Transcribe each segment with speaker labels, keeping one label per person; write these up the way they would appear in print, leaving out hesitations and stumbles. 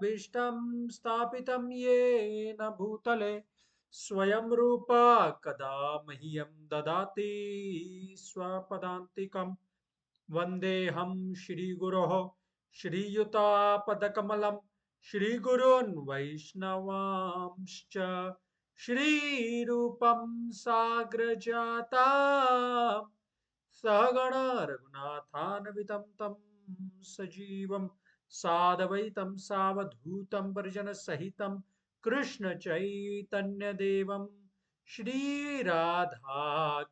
Speaker 1: भीष्टं स्थापितं येन भूतले स्वयं रूपा कदा मह्यं ददाति स्वपदान्तिकम् वन्देऽहं श्रीगुरोः श्रीयुतापदकमलं श्रीगुरून् वैष्णवांश्च श्रीरूपं साग्रजातां सहगण रघुनाथान्वितं तं सजीवं साद्वैतं सावधूतं परिजनसहितं कृष्णचैतन्यदेवं श्रीराधा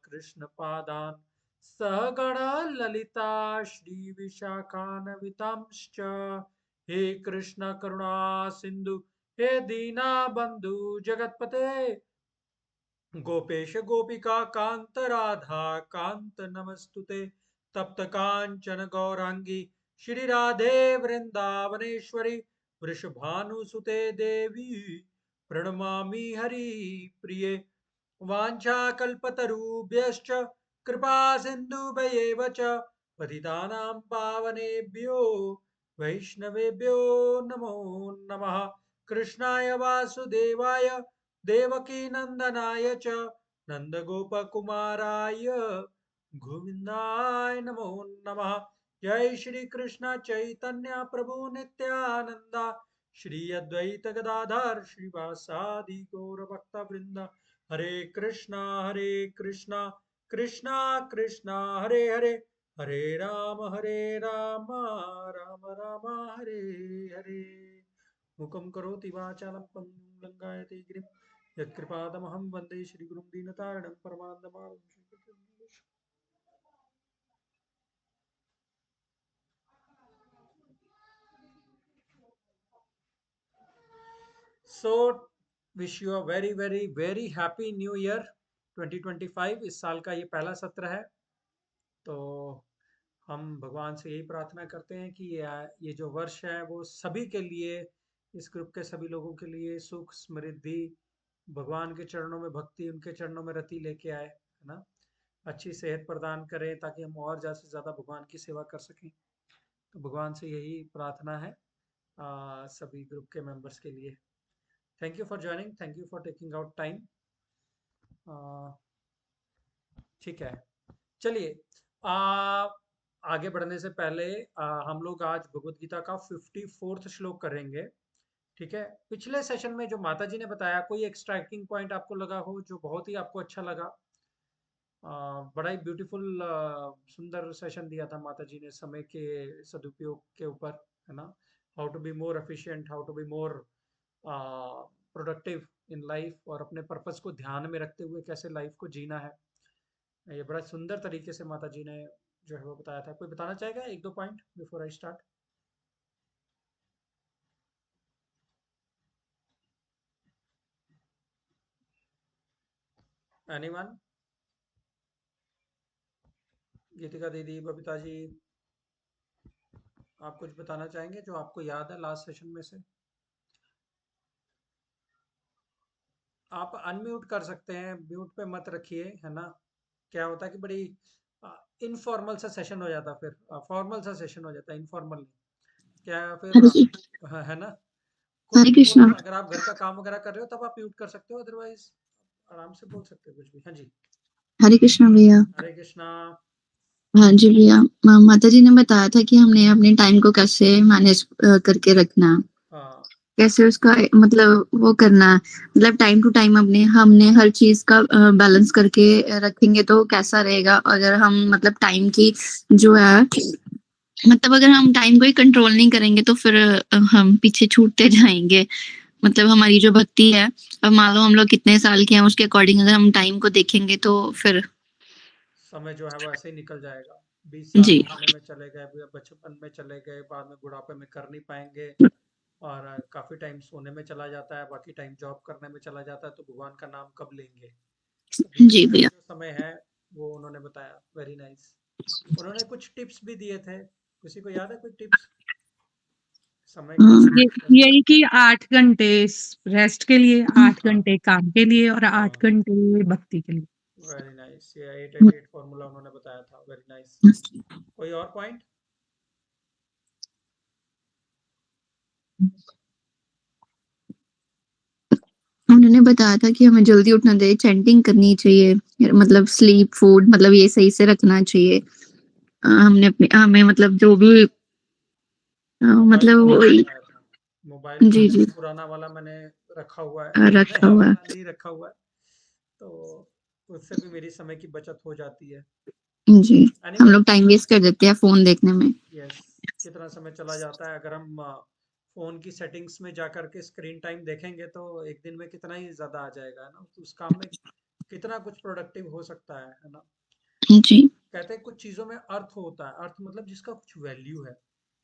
Speaker 1: कृष्णपादान् सहगणा ललिता श्रीविशाखान्वितांश्च हे कृष्ण करुणा सिन्धु हे दीनबन्धु जगत्पते गोपेश गोपिका कांत राधा कांत नमस्तुते तप्त कांचन गौरांगी श्री राधे वृंदावनेश्वरी वृषभानुसुते देवी प्रणमामि हरि प्रिये वाञ्छाकल्पतरुभ्यश्च कृपा सिन्धुभ्येव च पतितानां पावनेभ्यो वैष्णवेभ्यो नमो नमः कृष्णाय वासुदेवाय देवकीनन्दनाय च नन्दगोपकुमाराय गोविन्दाय नमो नमः जय श्री कृष्ण चैतन्य प्रभु नित्यानंद श्री अद्वैत गदाधर श्रीवासादि गौर भक्त वृंद हरे कृष्णा कृष्णा कृष्णा हरे हरे हरे राम राम राम हरे हरे मुखं करोति वाचालं पङ्गुं लङ्घयते गिरिं यत्कृपातमहं वन्दे श्रीगुरुं दीनतारिणं परमानन्दमाधवं श्रीकृष्णं। So wish you a very very very happy new year 2025। इस साल का ये पहला सत्र है, तो हम भगवान से यही प्रार्थना करते हैं कि ये जो वर्ष है वो सभी के लिए, इस ग्रुप के सभी लोगों के लिए सुख समृद्धि, भगवान के चरणों में भक्ति, उनके चरणों में रति लेके आए, है ना। अच्छी सेहत प्रदान करें ताकि हम और ज़्यादा से ज़्यादा भगवान की सेवा कर सकें। तो भगवान से यही प्रार्थना है सभी ग्रुप के मेंबर्स के लिए। Thank you for joining, thank you for taking out time. ठीक है, चलिए आगे बढ़ने से पहले हम लोग आज भगवत गीता का 54वां श्लोक करेंगे। ठीक है, पिछले सेशन में जो माता जी ने बताया, कोई एक स्ट्राइकिंग पॉइंट आपको लगा हो जो बहुत ही आपको अच्छा लगा? बड़ा ही ब्यूटीफुल सुंदर सेशन दिया था माता जी ने समय के सदुपयोग के ऊपर, है ना। How to be more efficient, how to be more productive in life, और अपने पर्पस को ध्यान में रखते हुए कैसे लाइफ को जीना है। ये बड़ा सुंदर तरीके से माता जी ने जो है वो बताया था। कोई बताना चाहेगा एक दो point before I start? Anyone? Geetika दीदी, बबीता जी, आप कुछ बताना चाहेंगे जो आपको याद है लास्ट सेशन में से? आप अनम्यूट कर सकते हैं, म्यूट पे मत रखिए, है ना। क्या होता है कि बड़ी इनफॉर्मल सा सेशन हो जाता, फिर फॉर्मल सा सेशन हो जाता है, इनफॉर्मल नहीं। क्या फिर
Speaker 2: हरे
Speaker 1: है ना।
Speaker 2: हरे
Speaker 1: कोई भी
Speaker 2: कृष्णा।
Speaker 1: बोले, अगर आप घर का काम वगैरह कर रहे हो तब आप म्यूट कर सकते हो, अदरवाइज आराम से बोल सकते हो कुछ भी। हाँ जी,
Speaker 2: हरे कृष्णा भैया।
Speaker 1: हरे कृष्णा।
Speaker 2: हाँ जी भैया, माता जी ने बताया था कि हमने अपने टाइम को कैसे मैनेज करके रखना,
Speaker 1: हाँ
Speaker 2: कैसे उसका मतलब वो करना, मतलब टाइम टू टाइम अपने हमने हर चीज का बैलेंस करके रखेंगे तो कैसा रहेगा। अगर हम मतलब टाइम की जो है, मतलब अगर हम टाइम को ही कंट्रोल नहीं करेंगे तो फिर हम पीछे छूटते जाएंगे। मतलब हमारी जो भक्ति है, अब मान लो हम लोग कितने साल के हैं, उसके अकॉर्डिंग अगर हम टाइम को देखेंगे तो फिर
Speaker 1: समय जो है वो ऐसे ही निकल जाएगा। 20 साल
Speaker 2: जी
Speaker 1: पुराने में चले गए, बचपन में चले गए, बाद में बुढ़ापे में कर नहीं पाएंगे, और काफी टाइम सोने में चला जाता है, बाकी टाइम जॉब करने में चला जाता है, तो भगवान का नाम कब लेंगे। तो बीच
Speaker 2: जी
Speaker 1: का
Speaker 2: भैया।
Speaker 1: जो समय है वो उन्होंने बताया, वेरी नाइस। उन्होंने कुछ टिप्स भी दिए थे, किसी को याद है कोई टिप्स समय को
Speaker 2: हाँ,
Speaker 1: मैनेज कैसे?
Speaker 3: यही कि 8 घंटे रेस्ट के लिए, 8
Speaker 1: हाँ
Speaker 3: घंटे काम के लिए और 8
Speaker 1: हाँ,
Speaker 3: घंटे भक्ति के लिए।
Speaker 1: Very nice. ये 888 फॉर्मूला उन्होंने बताया था, वेरी नाइस। कोई और पॉइंट?
Speaker 2: बताया था कि हमें जल्दी उठना चाहिए, चैंटिंग करनी चाहिए, मतलब स्लीप, फूड मतलब ये सही से रखना चाहिए। हमें मतलब जो भी
Speaker 1: मोबाइल
Speaker 2: मतलब
Speaker 1: का मैंने
Speaker 2: वही
Speaker 1: बताया था, मोबाइल का
Speaker 2: जी,
Speaker 1: भी
Speaker 2: जी
Speaker 1: पुराना वाला मैंने रखा हुआ है,
Speaker 2: रखा
Speaker 1: नया
Speaker 2: हुआ है।
Speaker 1: वाला नहीं रखा हुआ है। तो उससे भी मेरी समय की बचत हो जाती है।
Speaker 2: जी, हम
Speaker 1: एनीवे,
Speaker 2: लोग टाइम वेस्ट कर देते हैं फ़ोन देखने में।
Speaker 1: यस, कितना समय चला जाता है। अगर हम फोन की सेटिंग्स में जा कर के स्क्रीन टाइम देखेंगे तो एक दिन में कितना ही ज्यादा आ जाएगा, है ना। तो उस काम में कितना कुछ प्रोडक्टिव हो सकता है ना।
Speaker 2: जी,
Speaker 1: कहते हैं कुछ चीजों में अर्थ होता है, अर्थ मतलब जिसका कुछ वैल्यू है,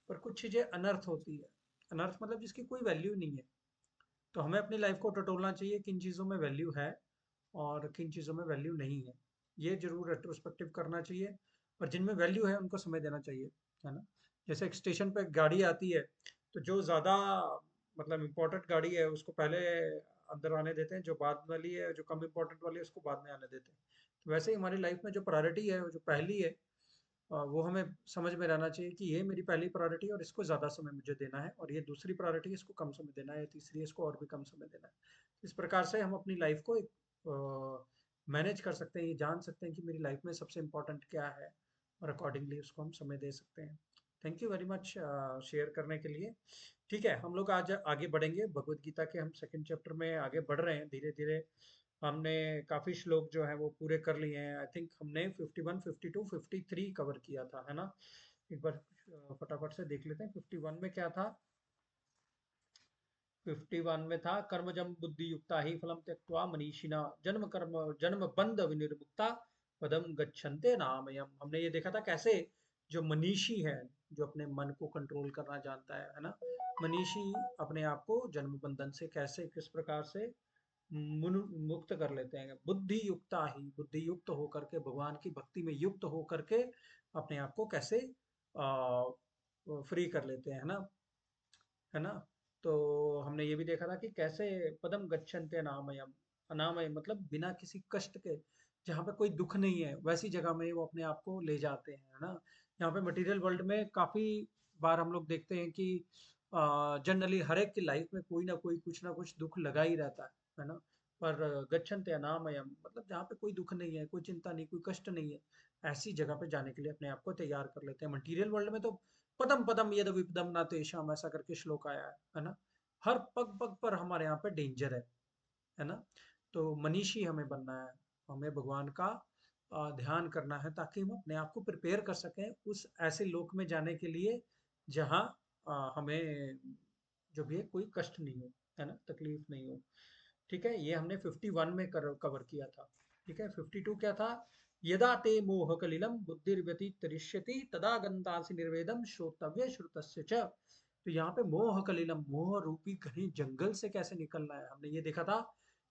Speaker 1: पर कुछ चीजें अनर्थ होती है। अनर्थ मतलब जिसकी कोई वैल्यू नहीं है। तो हमें अपनी लाइफ को टटोलना चाहिए, किन चीज़ों में वैल्यू है और किन चीज़ों में वैल्यू नहीं है। ये जरूर रेट्रोस्पेक्टिव करना चाहिए, और जिनमें वैल्यू है उनको समय देना चाहिए, है ना। जैसे एक स्टेशन पे गाड़ी आती है, तो जो ज़्यादा मतलब इम्पोर्टेंट गाड़ी है उसको पहले अंदर आने देते हैं, जो बाद वाली है, जो कम इम्पोर्टेंट वाली है उसको बाद में आने देते हैं। तो वैसे ही हमारी लाइफ में जो प्रायोरिटी है, वो जो पहली है, वो हमें समझ में रहना चाहिए कि ये मेरी पहली प्रायोरिटी है और इसको ज़्यादा समय मुझे देना है, और ये दूसरी प्रायोरिटी है, इसको कम समय देना है, तीसरी है, इसको और भी कम समय देना है। इस प्रकार से हम अपनी लाइफ को एक मैनेज कर सकते हैं, ये जान सकते हैं कि मेरी लाइफ में सबसे इम्पोर्टेंट क्या है, और अकॉर्डिंगली उसको हम समय दे सकते हैं। Thank you very much share करने के लिए। ठीक है, हम लोग आज आगे बढ़ेंगे, भगवत गीता के हम सेकंड चैप्टर में आगे बढ़ रहे हैं धीरे धीरे। हमने काफ़ी श्लोक जो है वो पूरे कर लिए हैं। आई थिंक हमने 51, 52, 53 कवर किया था, है ना। एक बार फटाफट से देख लेते हैं 51 में क्या था। 51 में था, कर्मजम बुद्धि युक्ता ही फलम त्यक्त्वा मनीषिणा जन्म बंध विनिर्मुक्ता पदम गच्छन्ते नामयम। हमने ये देखा था कैसे जो मनीषी है, जो अपने मन को कंट्रोल करना जानता है ना, मनीषी अपने आप को जन्म बंधन से कैसे किस प्रकार से मुक्त कर लेते हैं। बुद्धि युक्ता ही, बुद्धि युक्त होकर के, भगवान की भक्ति में युक्त होकर के अपने आप को कैसे फ्री कर लेते हैं, है ना। तो हमने ये भी देखा था कि कैसे पदम गच्छन्ते अनामयम, अनामय मतलब बिना किसी कष्ट के, जहाँ पे कोई दुख नहीं है वैसी जगह में वो अपने आप को ले जाते हैं, है ना। यहाँ पे मटेरियल वर्ल्ड में काफी बार हम लोग देखते हैं कि जनरली हर एक की लाइफ में कोई ना कुछ दुख लगा ही रहता है ना। पर गच्छन्ते अनामयम मतलब जहाँ पे कोई दुख नहीं है, कोई चिंता नहीं, कोई कष्ट नहीं है, ऐसी जगह पे जाने के लिए अपने आप को तैयार कर लेते हैं। मटेरियल वर्ल्ड में तो पदम पदम यद विपदम न तेषाम, ऐसा करके श्लोक आया है ना। हर पग पग पर हमारे यहाँ पे डेंजर है ना। तो मनीषी हमें बनना है, हमें भगवान का ध्यान करना है, ताकि हम अपने आप को प्रिपेयर कर सकें उस ऐसे लोक में जाने के लिए जहाँ हमें जो भी है कोई कष्ट नहीं हो, है ना, तकलीफ नहीं हो। ठीक है, ये हमने 51 में कवर किया था। ठीक है, 52 क्या था। यदा ते मोह कलिलम बुद्धिर्व्यतितरिष्यति तदा गन्तासि निर्वेदम श्रोतव्य श्रुतस्य च। तो यहाँ पे मोह कलिलम, मोह रूपी घने जंगल से कैसे निकलना है, हमने ये देखा था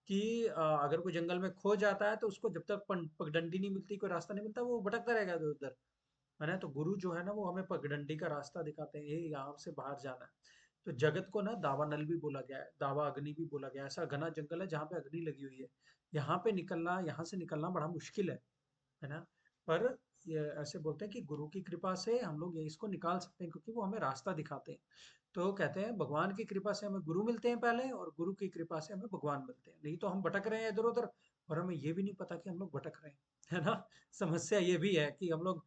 Speaker 1: कि अगर कोई जंगल में खो जाता है तो उसको जब तक पगडंडी नहीं मिलती, कोई रास्ता नहीं मिलता, वो भटकता रहेगा इधर उधर, है ना। तो गुरु जो है ना वो हमें पगडंडी का रास्ता दिखाते हैं, ये यहाँ से बाहर जाना है। तो जगत को ना दावानल भी बोला गया है, दावा अग्नि भी बोला गया है। ऐसा घना जंगल है जहाँ पे अग्नि लगी हुई है, यहाँ पे निकलना, यहाँ से निकलना बड़ा मुश्किल है ना। पर ये ऐसे बोलते हैं कि गुरु की कृपा से हम लोग ये इसको निकाल सकते हैं, क्योंकि वो हमें रास्ता दिखाते हैं। तो कहते हैं भगवान की कृपा से हमें गुरु मिलते हैं पहले, और गुरु की कृपा से हमें भगवान मिलते हैं, नहीं तो हम भटक रहे हैं इधर उधर, और हमें ये भी नहीं पता कि हम लोग भटक रहे हैं, है ना। समस्या ये भी है कि हम लोग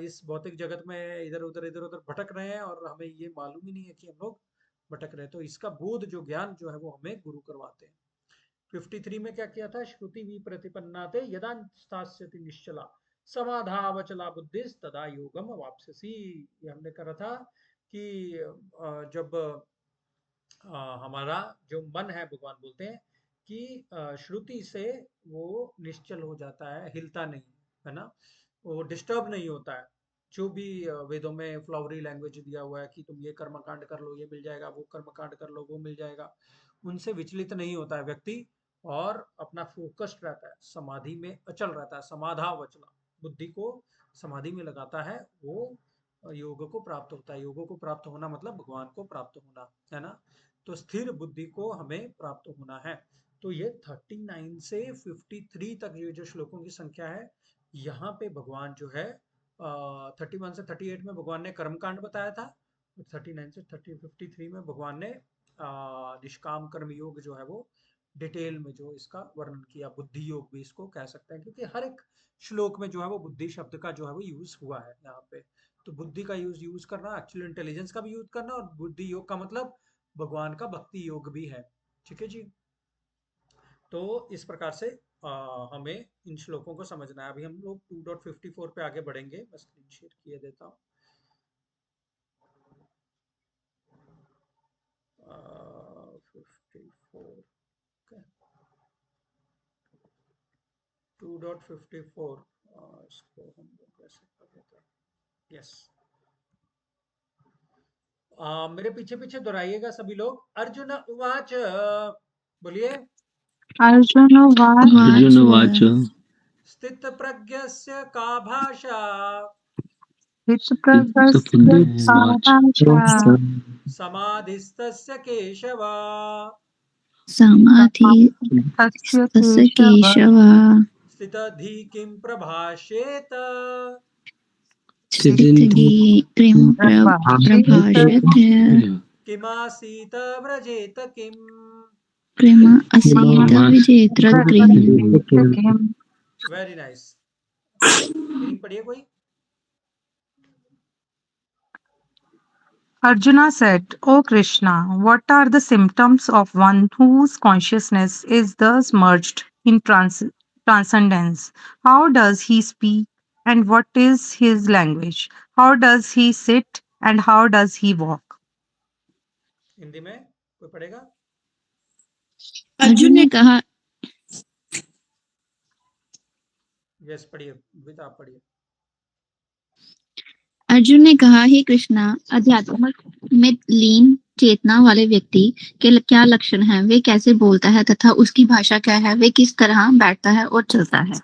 Speaker 1: इस भौतिक जगत में इधर उधर भटक रहे हैं, और हमें ये मालूम ही नहीं है कि हम लोग भटक रहे हैं। तो इसका बोध, जो ज्ञान जो है वो हमें गुरु करवाते हैं। 53 में क्या किया था, श्रुति भी प्रतिपन्ना ते यदा स्थास्यति निश्चला समाधावचला बुद्धिस तदा योगम वापससी। ये हमने करा था कि जब हमारा जो मन है, भगवान बोलते हैं कि श्रुति से वो निश्चल हो जाता है, हिलता नहीं, है ना, वो डिस्टर्ब नहीं होता है। जो भी वेदों में फ्लावरी लैंग्वेज दिया हुआ है कि तुम ये कर्मकांड कर लो ये मिल जाएगा, वो कर्मकांड कर लो वो मिल जाएगा, उनसे विचलित नहीं होता है व्यक्ति, और अपना फोकस्ड रहता है, समाधि में अचल रहता है। समाधा वचला, बुद्धि को समाधि में लगाता है, वो योग को प्राप्त होता है। योग को प्राप्त होना मतलब भगवान को प्राप्त होना, है ना। तो स्थिर बुद्धि को हमें प्राप्त होना है। तो ये 39 से 53 तक ये जो श्लोकों की संख्या है, यहाँ पे भगवान जो है 31 से 38 में भगवान ने कर्मकांड बताया था, और 39 से 53 में भगवान ने निष्काम कर्म योग जो है वो डिटेल में जो इसका वर्णन किया, बुद्धि योग भी इसको कह सकते हैं, क्योंकि हर एक श्लोक में जो है वो बुद्धि शब्द का जो है वो यूज हुआ है यहाँ पे। तो बुद्धि का यूज करना, एक्चुअली इंटेलिजेंस का भी यूज करना, और बुद्धि योग का मतलब भगवान का भक्ति योग भी है। ठीक है जी। तो इस प्रकार से हमें इन श्लोकों को समझना है। अभी हम लोग 2.54 पे आगे बढ़ेंगे। मैं स्क्रीन शेयर किए देता हूँ। 54, 2.54, इसको हम लोग कैसे कर देते हैं? यस, मेरे पीछे पीछे दोहराइएगा सभी लोग। अर्जुन उवाच, बोलिए।
Speaker 3: अर्जुन उवाच
Speaker 2: अर्जुन उवाच
Speaker 1: स्थित प्रज्ञस्य का भाषा,
Speaker 3: हितप्रज्ञस्य का भाषा
Speaker 1: समाधिस्तस्य केशव,
Speaker 2: समाधि
Speaker 3: तस्य
Speaker 2: तस्य
Speaker 3: केशव
Speaker 2: केशव
Speaker 1: स्थितधि किं प्रभाषेत,
Speaker 2: स्थितधि किं
Speaker 3: प्रभाषेत
Speaker 2: प्रभाषेत
Speaker 1: किमासीत व्रजेत किम्।
Speaker 2: किम असीत विजेत्र किम।
Speaker 1: Very nice. मीनिंग पढ़िए कोई।
Speaker 3: Arjuna said, O Krishna, what are the symptoms of one whose consciousness is thus merged in transcendence? How does he speak and what is his language? How does he sit and how does he walk?
Speaker 1: Hindi में कोई पढ़ेगा?
Speaker 2: अर्जुन ने कहा,
Speaker 1: yes पढ़िए, with आप पढ़िए।
Speaker 2: अर्जुन ने कहा, हे कृष्णा, अध्यात्म में लीन चेतना वाले व्यक्ति के क्या लक्षण हैं? वे कैसे बोलता है तथा उसकी भाषा क्या है? वे किस तरह बैठता है और चलता है?
Speaker 1: हाँ,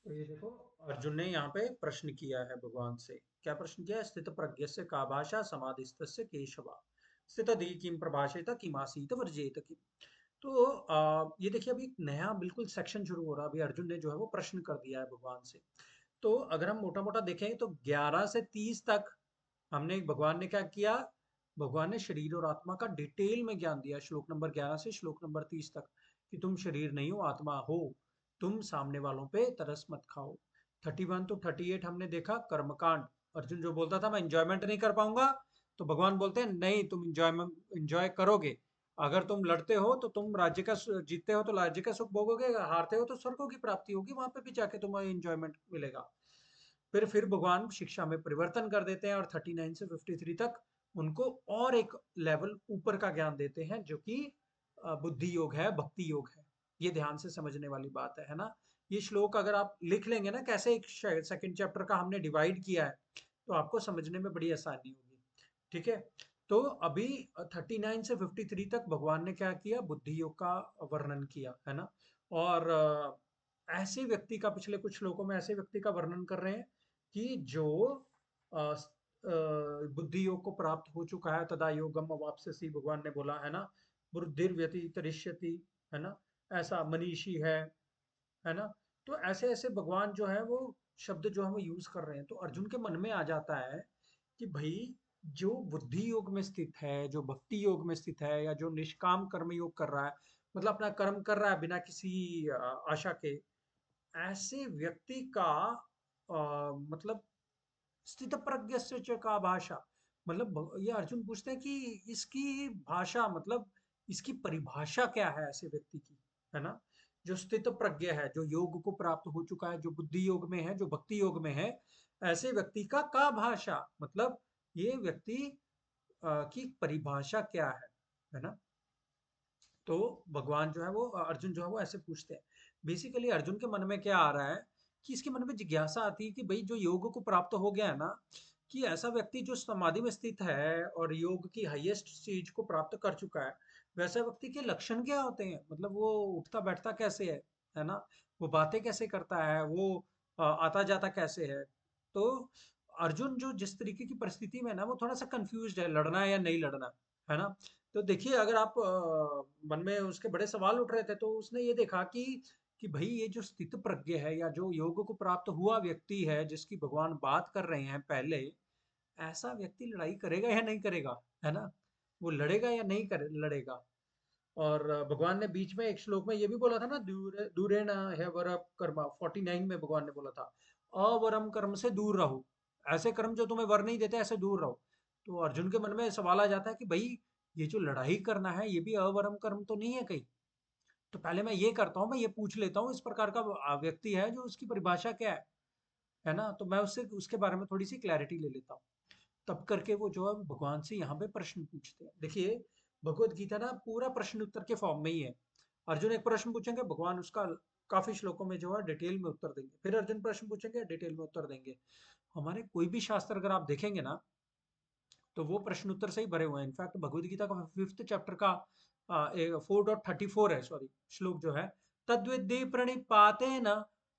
Speaker 1: तो ये देखो, अर्जुन ने यहाँ पे प्रश्न किया है भगवान से। क्या प्रश्न किया है? स्थित प्रज्ञस्य का भाषा, समाधिस्तस्य केशवा, स्थित धी किम प्रभाषेत किमासीत वर्जेत किम। तो ये देखिए, अभी एक नया बिल्कुल सेक्शन शुरू हो रहा है। अभी अर्जुन ने जो है वो प्रश्न कर दिया है भगवान से। तो अगर हम मोटा मोटा देखें तो 11 से 30 तक हमने, भगवान ने क्या किया? भगवान ने शरीर और आत्मा का डिटेल में ज्ञान दिया, श्लोक नंबर 11 से श्लोक नंबर 30 तक, कि तुम शरीर नहीं हो, आत्मा हो, तुम सामने वालों पे तरस मत खाओ। 31 to 38 हमने देखा कर्मकांड। अर्जुन जो बोलता था मैं इंजॉयमेंट नहीं कर पाऊंगा, तो भगवान बोलते हैं नहीं, तुम इंजॉय करोगे। अगर तुम लड़ते हो तो तुम राज्य का जीतते हो तो राज्य का सुख भोगोगे, हारते हो तो स्वर्गों की प्राप्ति होगी, वहां पे भी जाके तुम्हें इंजॉयमेंट मिलेगा। फिर भगवान शिक्षा में परिवर्तन कर देते हैं और 39 से 53 तक उनको और एक लेवल ऊपर का ज्ञान देते हैं, जो कि बुद्धि योग है, भक्ति योग है। ये ध्यान से समझने वाली बात है ना। ये श्लोक अगर आप लिख लेंगे ना, कैसे एक सेकंड चैप्टर का हमने डिवाइड किया है, तो आपको समझने में बड़ी आसानी होगी। ठीक है। तो अभी 39 से 53 तक भगवान ने क्या किया? बुद्धि योग का वर्णन किया है ना। और ऐसे व्यक्ति का, पिछले कुछ श्लोकों में ऐसे व्यक्ति का वर्णन कर रहे हैं कि जो बुद्धि योग को प्राप्त हो चुका है। तदा योगम अवाप्स्यसि, भगवान ने बोला है ना। बुद्धिर्व्यतितरिष्यति, है ना, ऐसा मनीषी है ना। तो ऐसे ऐसे भगवान जो है वो शब्द जो है वो यूज कर रहे हैं। तो अर्जुन के मन में आ जाता है कि भाई, जो बुद्धि योग में स्थित है, जो भक्ति योग में स्थित है, या जो निष्काम कर्म योग कर रहा है, मतलब अपना कर्म कर रहा है बिना किसी आशा के, ऐसे व्यक्ति का मतलब स्थित प्रज्ञस्य च का भाषा, मतलब ये अर्जुन पूछते हैं कि इसकी भाषा, मतलब इसकी परिभाषा क्या है ऐसे व्यक्ति की, है ना। जो स्थित प्रज्ञ है, जो योग को प्राप्त हो चुका है, जो बुद्धि योग में है, जो भक्ति योग में है, ऐसे व्यक्ति का भाषा, मतलब ये व्यक्ति की परिभाषा क्या है ना। तो भगवान जो है वो, अर्जुन जो है वो ऐसे पूछते हैं। बेसिकली अर्जुन के मन में क्या आ रहा है कि इसके मन में जिज्ञासा आती है कि भाई, जो योग को प्राप्त हो गया है ना, कि ऐसा व्यक्ति जो समाधि में स्थित है और योग की हाईएस्ट चीज को प्राप्त कर चुका है, वैसे व्यक्ति के लक्षण क्या होते हैं? मतलब वो उठता बैठता कैसे है ना, वो बातें कैसे करता है, वो आता जाता कैसे है। तो अर्जुन जो जिस तरीके की परिस्थिति में है ना, वो थोड़ा सा कंफ्यूज है, लड़ना है या नहीं लड़ना, है ना। तो देखिए, अगर आप मन में उसके बड़े सवाल उठ रहे थे, तो उसने ये देखा कि भाई, ये जो स्थित प्रज्ञ है या जो योग को प्राप्त हुआ व्यक्ति है, जिसकी भगवान बात कर रहे हैं पहले, ऐसा व्यक्ति लड़ाई करेगा या नहीं करेगा, है ना। वो लड़ेगा या नहीं लड़ेगा। और भगवान ने बीच में एक श्लोक में ये भी बोला था ना, दूरेण है वर कर्म, 49 में भगवान ने बोला था, अवरम कर्म से दूर रहो, ऐसे कर्म जो तुम्हें वर नहीं देते ऐसे दूर रहो। तो अर्जुन के मन में सवाल आ जाता है कि भाई ये जो लड़ाई करना है ये भी अवरम कर्म तो नहीं है कहीं? तो पहले मैं ये करता हूँ, मैं ये पूछ लेता हूँ इस प्रकार का व्यक्ति है जो उसकी परिभाषा क्या है ना, तो मैं उससे उसके बारे में थोड़ी सी क्लैरिटी ले लेता हूँ। तब करके वो जो है भगवान से यहाँ पे प्रश्न पूछते हैं। देखिए भगवत गीता ना पूरा प्रश्न उत्तर के फॉर्म में ही है। अर्जुन एक प्रश्न पूछेंगे, भगवान उसका काफी श्लोकों में जो है डिटेल में उत्तर देंगे, फिर अर्जुन प्रश्न पूछेंगे, डिटेल में उत्तर देंगे। हमारे कोई भी शास्त्र अगर आप देखेंगे ना, तो वो प्रश्न उत्तर से ही भरे हुए हैं। इनफैक्ट भगवत गीता का 5th चैप्टर का 4.34 है, सॉरी, श्लोक जो है, तद्विद्धि प्रणिपातेन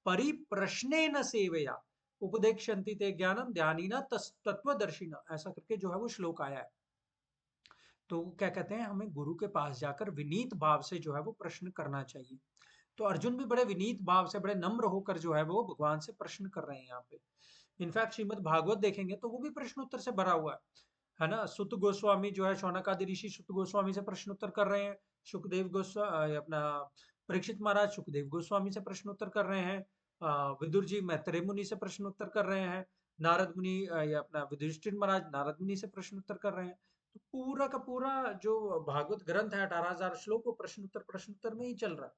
Speaker 1: परिप्रश्नेन सेवया उपदेक्षन्ति ते ज्ञानम ध्यानिना तत्वदर्शिना, ऐसा करके जो है वो श्लोक आया है। तो क्या कहते हैं, हमें गुरु के पास जाकर विनीत भाव से जो है वो प्रश्न करना चाहिए। तो अर्जुन भी बड़े विनीत भाव से, बड़े नम्र होकर जो है वो भगवान से प्रश्न कर रहे हैं यहाँ पे। इनफैक्ट श्रीमद् भागवत देखेंगे तो वो भी प्रश्न उत्तर से भरा हुआ है ना। सुत गोस्वामी जो है, शौनक आदि ऋषि सुत गोस्वामी से प्रश्न उत्तर कर रहे हैं, सुखदेव गोस्वामी अपना परीक्षित महाराज सुखदेव गोस्वामी से प्रश्न उत्तर कर रहे हैं, विदुर जी मैत्रेय मुनि से प्रश्न उत्तर कर रहे हैं, नारद मुनि या अपना युधिष्ठिर महाराज नारद मुनि से प्रश्न उत्तर कर रहे हैं। तो पूरा का पूरा जो भागवत ग्रंथ है 18,000 श्लोक, वो प्रश्न उत्तर में ही चल रहा है।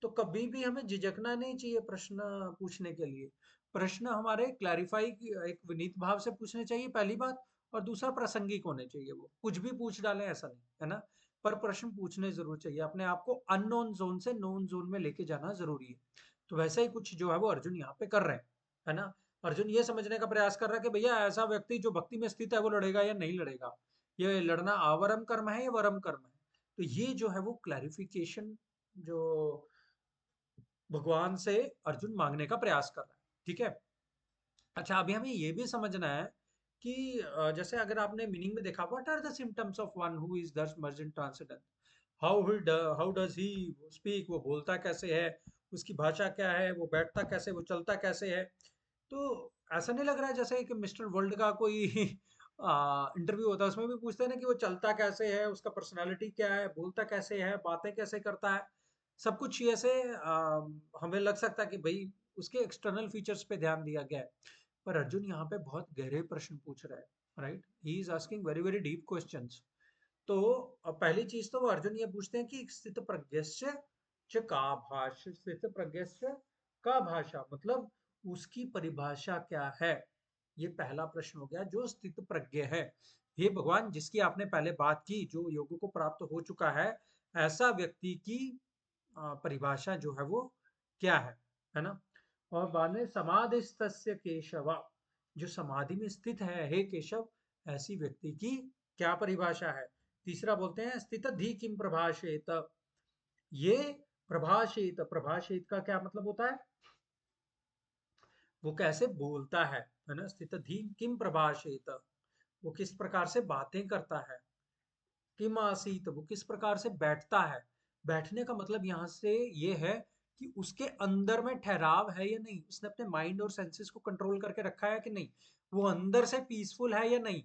Speaker 1: तो कभी भी हमें झिझकना नहीं चाहिए प्रश्न पूछने के लिए। प्रश्न हमारे क्लैरिफाई, एक विनीत भाव से पूछने चाहिए, पहली बात। और दूसरा प्रासंगिक होने चाहिए, वो कुछ भी पूछ डालें ऐसा नहीं, है ना। पर प्रश्न पूछने जरूर चाहिए, अपने आप को अननोन जोन से नोन जोन में लेके जाना जरूरी है। तो वैसा ही कुछ जो है वो अर्जुन यहाँ पे कर रहे हैं, है ना। अर्जुन ये समझने का प्रयास कर रहा है कि भैया ऐसा व्यक्ति जो भक्ति में स्थित है वो लड़ेगा या नहीं लड़ेगा, ये लड़ना आवरम कर्म है या वरम कर्म है। तो ये जो है वो क्लैरिफिकेशन जो भगवान से अर्जुन मांगने का प्रयास कर रहा है, ठीक है। अच्छा, अभी हमें ये भी समझना है कि जैसे अगर आपने मीनिंग में देखा, what are the symptoms of one who is thus merged in transcendent, how does he speak, वो बोलता कैसे है, उसकी भाषा क्या है, वो बैठता कैसे, वो चलता कैसे है। तो ऐसा नहीं लग रहा है जैसे कि मिस्टर वर्ल्ड का कोई इंटरव्यू होता है, उसमें भी पूछते हैं ना कि वो चलता कैसे है, उसका पर्सनालिटी क्या है, बोलता कैसे है, बातें कैसे करता है। सब कुछ ये से हमें लग सकता है कि भाई उसके एक्सटर्नल फीचर्स पे ध्यान दिया गया है। पर अर्जुन यहाँ पे बहुत गहरे प्रश्न पूछ रहा है, right, he is asking very very deep questions. तो पहली चीज तो वो अर्जुन ये पूछते हैं कि स्थित प्रज्ञस्य च का भाषा, स्थित प्रज्ञस्य का भाषा मतलब उसकी परिभाषा क्या है। ये पहला प्रश्न हो गया, जो स्थित प्रज्ञ है। हे भगवान, जिसकी आपने पहले बात की, जो योग को प्राप्त हो चुका है, ऐसा व्यक्ति की परिभाषा जो है वो क्या है ना। और बाद में समाधिस्तस्य केशव, जो समाधि में स्थित है हे केशव, ऐसी व्यक्ति की क्या परिभाषा है। तीसरा बोलते हैं स्थित धी किम प्रभाषेत, ये प्रभाषेत, प्रभाषेत का क्या मतलब होता है, वो कैसे बोलता है ना। स्थित धी किम प्रभाषेत, वो किस प्रकार से बातें करता है। किम आसीत, वो किस प्रकार से बैठता है। बैठने का मतलब यहाँ से ये है कि उसके अंदर में ठहराव है या नहीं, उसने अपने माइंड और सेंसेस को कंट्रोल करके रखा है कि नहीं, वो अंदर से पीसफुल है या नहीं।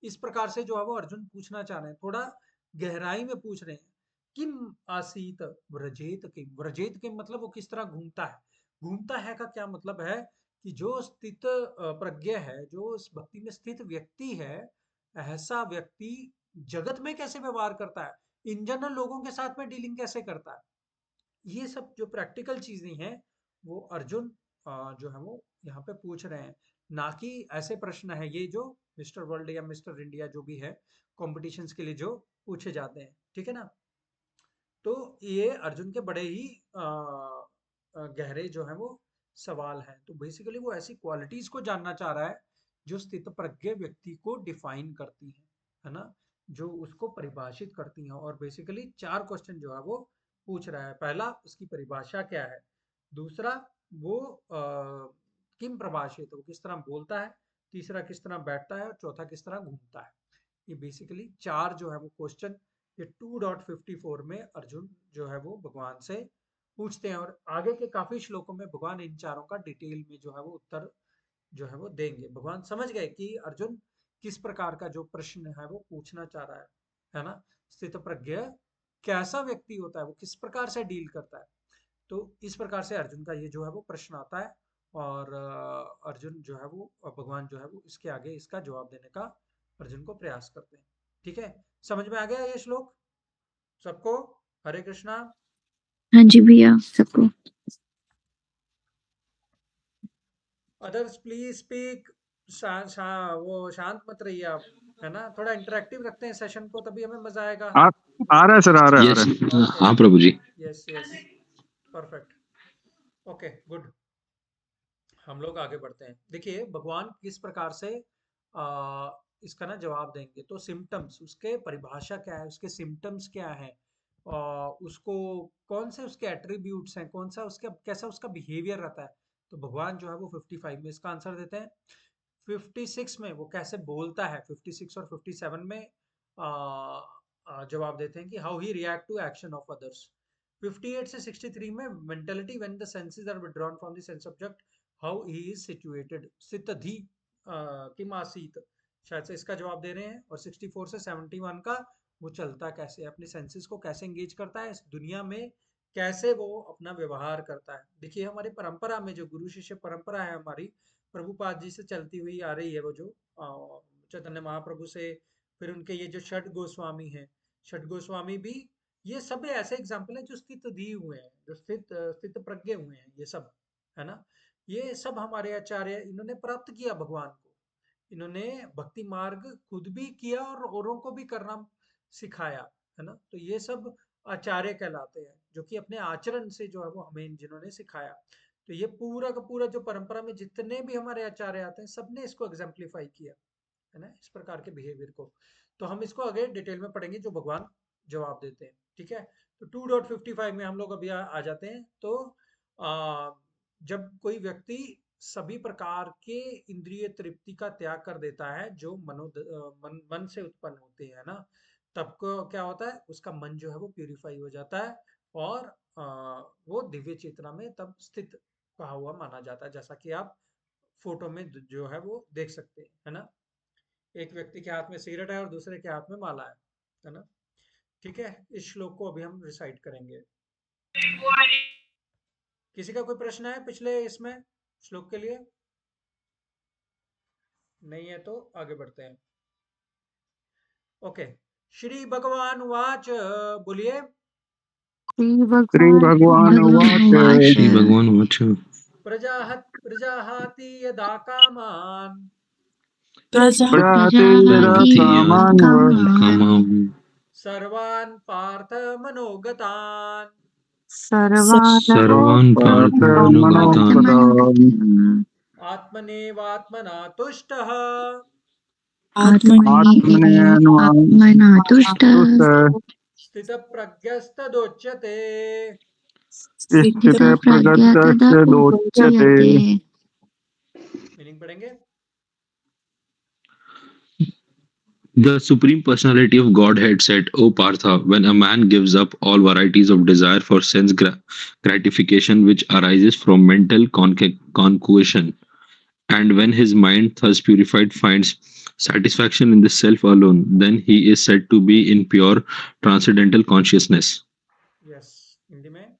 Speaker 1: इस प्रकार से जो है वो अर्जुन पूछना चाह रहे हैं, थोड़ा गहराई में पूछ रहे हैं। किम आसीत व्रजेत किम, व्रजेत किम मतलब वो किस तरह घूमता है। घूमता है का क्या मतलब है कि जो स्थित प्रज्ञ है, जो इस भक्ति में स्थित व्यक्ति है, ऐसा व्यक्ति जगत में कैसे व्यवहार करता है, इन जनरल लोगों के साथ में डीलिंग कैसे करता है। ये सब जो प्रैक्टिकल चीजें हैं वो अर्जुन जो है वो यहाँ पे पूछ रहे हैं। ना कि ऐसे प्रश्न है ये जो मिस्टर वर्ल्ड या मिस्टर इंडिया जो भी है कॉम्पिटिशन्स के लिए जो पूछे जाते हैं, ठीक है ना। तो ये अर्जुन के बड़े ही गहरे जो है वो सवाल हैं। तो बेसिकली वो ऐसी क्वालिटीज को जानना चाह रहा है जो स्थित प्रज्ञ व्यक्ति को डिफाइन करती है ना, जो उसको परिभाषित करती हैं। और बेसिकली 4 क्वेश्चन जो है वो पूछ रहा है। पहला, उसकी परिभाषा क्या है। दूसरा, वो किम प्रभाषित, वो किस तरह बोलता है। तीसरा, किस तरह बैठता है। और चौथा, किस तरह घूमता है। ये बेसिकली 4 जो है वो क्वेश्चन ये 2.54 में अर्जुन जो है वो भगवान से पूछते हैं। और आगे के काफी श्लोकों में भगवान इन चारों का डिटेल में जो है वो उत्तर जो है वो देंगे। भगवान समझ गए कि अर्जुन किस प्रकार का जो प्रश्न है वो पूछना चाह रहा है ना। स्थित प्रज्ञ कैसा व्यक्ति होता है, वो किस प्रकार से डील करता है। तो इस प्रकार से अर्जुन का ये जो है वो प्रश्न आता है, और अर्जुन जो है वो भगवान जो है वो इसके आगे इसका जवाब देने का अर्जुन को प्रयास करते हैं। ठीक है, समझ में आ गया ये श्लोक सबको? हरे कृष्णा।
Speaker 2: हाँ जी भैया, सबको।
Speaker 1: Others please speak. वो शांत मत रहिए आप, है ना, थोड़ा इंटरेक्टिव रखते हैं सेशन को, तभी हमें मजा आएगा।
Speaker 4: आ, आ रहा है सर, आ रहा है, आ
Speaker 5: यस,
Speaker 4: रहा है।
Speaker 5: हाँ प्रभु जी।
Speaker 1: Yes yes, perfect, okay good. हम लोग आगे बढ़ते हैं। देखिए भगवान किस प्रकार से इसका ना जवाब देंगे। तो सिम्टम्स, उसके परिभाषा क्या है, उसके सिम्टम्स क्या है, उसको कौन से उसके एट्रीब्यूट्स हैं, कौन सा उसका कैसा उसका बिहेवियर रहता है। तो भगवान जो है वो 55 में इसका आंसर देते हैं। 56 में वो कैसे बोलता है, 56 और 57 में जवाब देते हैं कि how he react to action of others. 58 से 63 में mentality when the senses are withdrawn from the sense object, how he is situated, स्थितधि किम आसीत, शायद से इसका जवाब दे रहे हैं। और 64 से 71 का वो चलता कैसे, अपने सेंसेस को कैसे एंगेज करता है इस दुनिया में, कैसे वो अपना व्यवहार करता है। देखिए हमारी परंपरा में जो गुरु शिष्य परंपरा है हमारी, प्रभुपाद जी से चलती हुई आ रही है, वो जो चैतन्य महाप्रभु से, फिर उनके ये जो षड गोस्वामी हैं, षड गोस्वामी भी, ये सब ऐसे एग्जाम्पल हैं जो स्थित दिए हुए हैं, जो स्थित स्थित प्रज्ञ हुए हैं, ये सब, है ना। ये सब हमारे आचार्य, इन्होंने प्राप्त किया भगवान को, इन्होंने भक्ति मार्ग खुद भी किया और औरों को भी करना सिखाया, है ना। तो ये सब आचार्य कहलाते हैं, जो कि अपने आचरण से जो है वो हमें जिन्होंने सिखाया। तो ये पूरा का पूरा जो परंपरा में जितने भी हमारे आचार्य आते हैं, सबने इसको एग्जाम्प्लीफाई किया, है ना, इस प्रकार के बिहेवियर को। तो हम इसको आगे डिटेल में पढ़ेंगे जो भगवान जवाब देते हैं। ठीक है, तो 2.55 में हम लोग अभी आ जाते हैं। तो आ, जब कोई व्यक्ति सभी प्रकार के इंद्रिय तृप्ति का त्याग कर देता है जो मन से उत्पन्न होते हैं ना, तब को क्या होता है, उसका मन जो है वो प्यूरिफाई हो जाता है, और वो दिव्य चेतना में तब स्थित कहा हुआ माना जाता है, जैसा कि आप फोटो में जो है वो देख सकते हैं, है ना। एक व्यक्ति के हाथ में सिगरेट है और दूसरे के हाथ में माला है ना। ठीक है, इस श्लोक को अभी हम रिसाइट करेंगे। किसी का कोई प्रश्न है पिछले इसमें श्लोक के लिए? नहीं है तो आगे बढ़ते हैं। ओके, श्री भगवान वाच, बोलिए।
Speaker 4: श्री भगवान
Speaker 2: भगवान
Speaker 4: वाच।
Speaker 5: श्री भगवान वाच।
Speaker 1: प्रजाहति यदा कामान,
Speaker 4: प्रजाते यदा
Speaker 2: प्रजापति
Speaker 4: कामान्
Speaker 2: कामान्
Speaker 1: सर्वान् पार्थ मनोगतान्,
Speaker 5: सर्वान् पार्थ मनोगतान्
Speaker 4: मनोगतान्
Speaker 1: आत्मनेवात्मना तुष्टः,
Speaker 2: आत्मना तुष्टः
Speaker 1: स्थितप्रज्ञस्तदोच्यते।
Speaker 4: स्थिते
Speaker 2: प्रज्ञातदा
Speaker 4: प्रगतस्य दोच्यते।
Speaker 2: उच्यते।
Speaker 1: मीनिंग पढ़ेंगे।
Speaker 5: The Supreme Personality of Godhead said, O Partha, when a man gives up all varieties of desire for sense gratification which arises from mental concupiscence, and when his mind thus purified finds satisfaction in the self alone, then he is said to be in pure transcendental consciousness.
Speaker 1: Yes, Hindi में।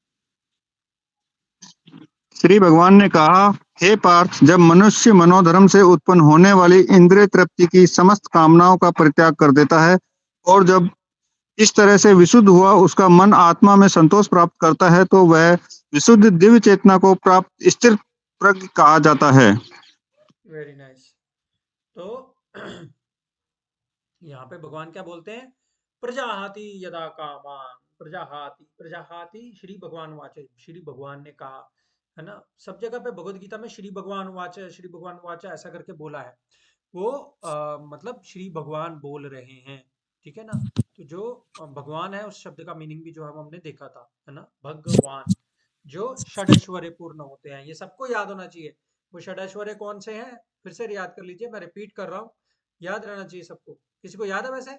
Speaker 4: श्री भगवान ने कहा, हे पार्थ, जब मनुष्य मनोधर्म से उत्पन्न होने वाली इंद्रिय तृप्ति की समस्त कामनाओं का परित्याग कर देता है, और जब इस तरह से विशुद्ध हुआ उसका मन आत्मा में संतोष प्राप्त करता है, तो वह विशुद्ध दिव्य चेतना को प्राप्त स्थिर प्रज्ञ कहा जाता है।
Speaker 1: Very nice. तो यहाँ पे भगवान क्या बोलते हैं, प्रजाहाति यदा कामान, प्रजाहाति, प्रजाहाति श्री भगवान वाचे, श्री भगवान ने कहा, है ना। सब जगह पे भगवत गीता में श्री भगवान वाचा, श्री भगवान वाचा ऐसा करके बोला है, वो मतलब श्री भगवान बोल रहे हैं, ठीक है ना। तो जो भगवान है उस शब्द का मीनिंग भी जो है वो हमने देखा था, है ना, भगवान, जो षडैश्वर्य पूर्ण होते हैं, ये सबको याद होना चाहिए। वो षडैश्वर्य कौन से हैं, फिर से याद कर लीजिए, मैं रिपीट कर रहा हूँ, याद रहना चाहिए सबको। किसी को याद है वैसे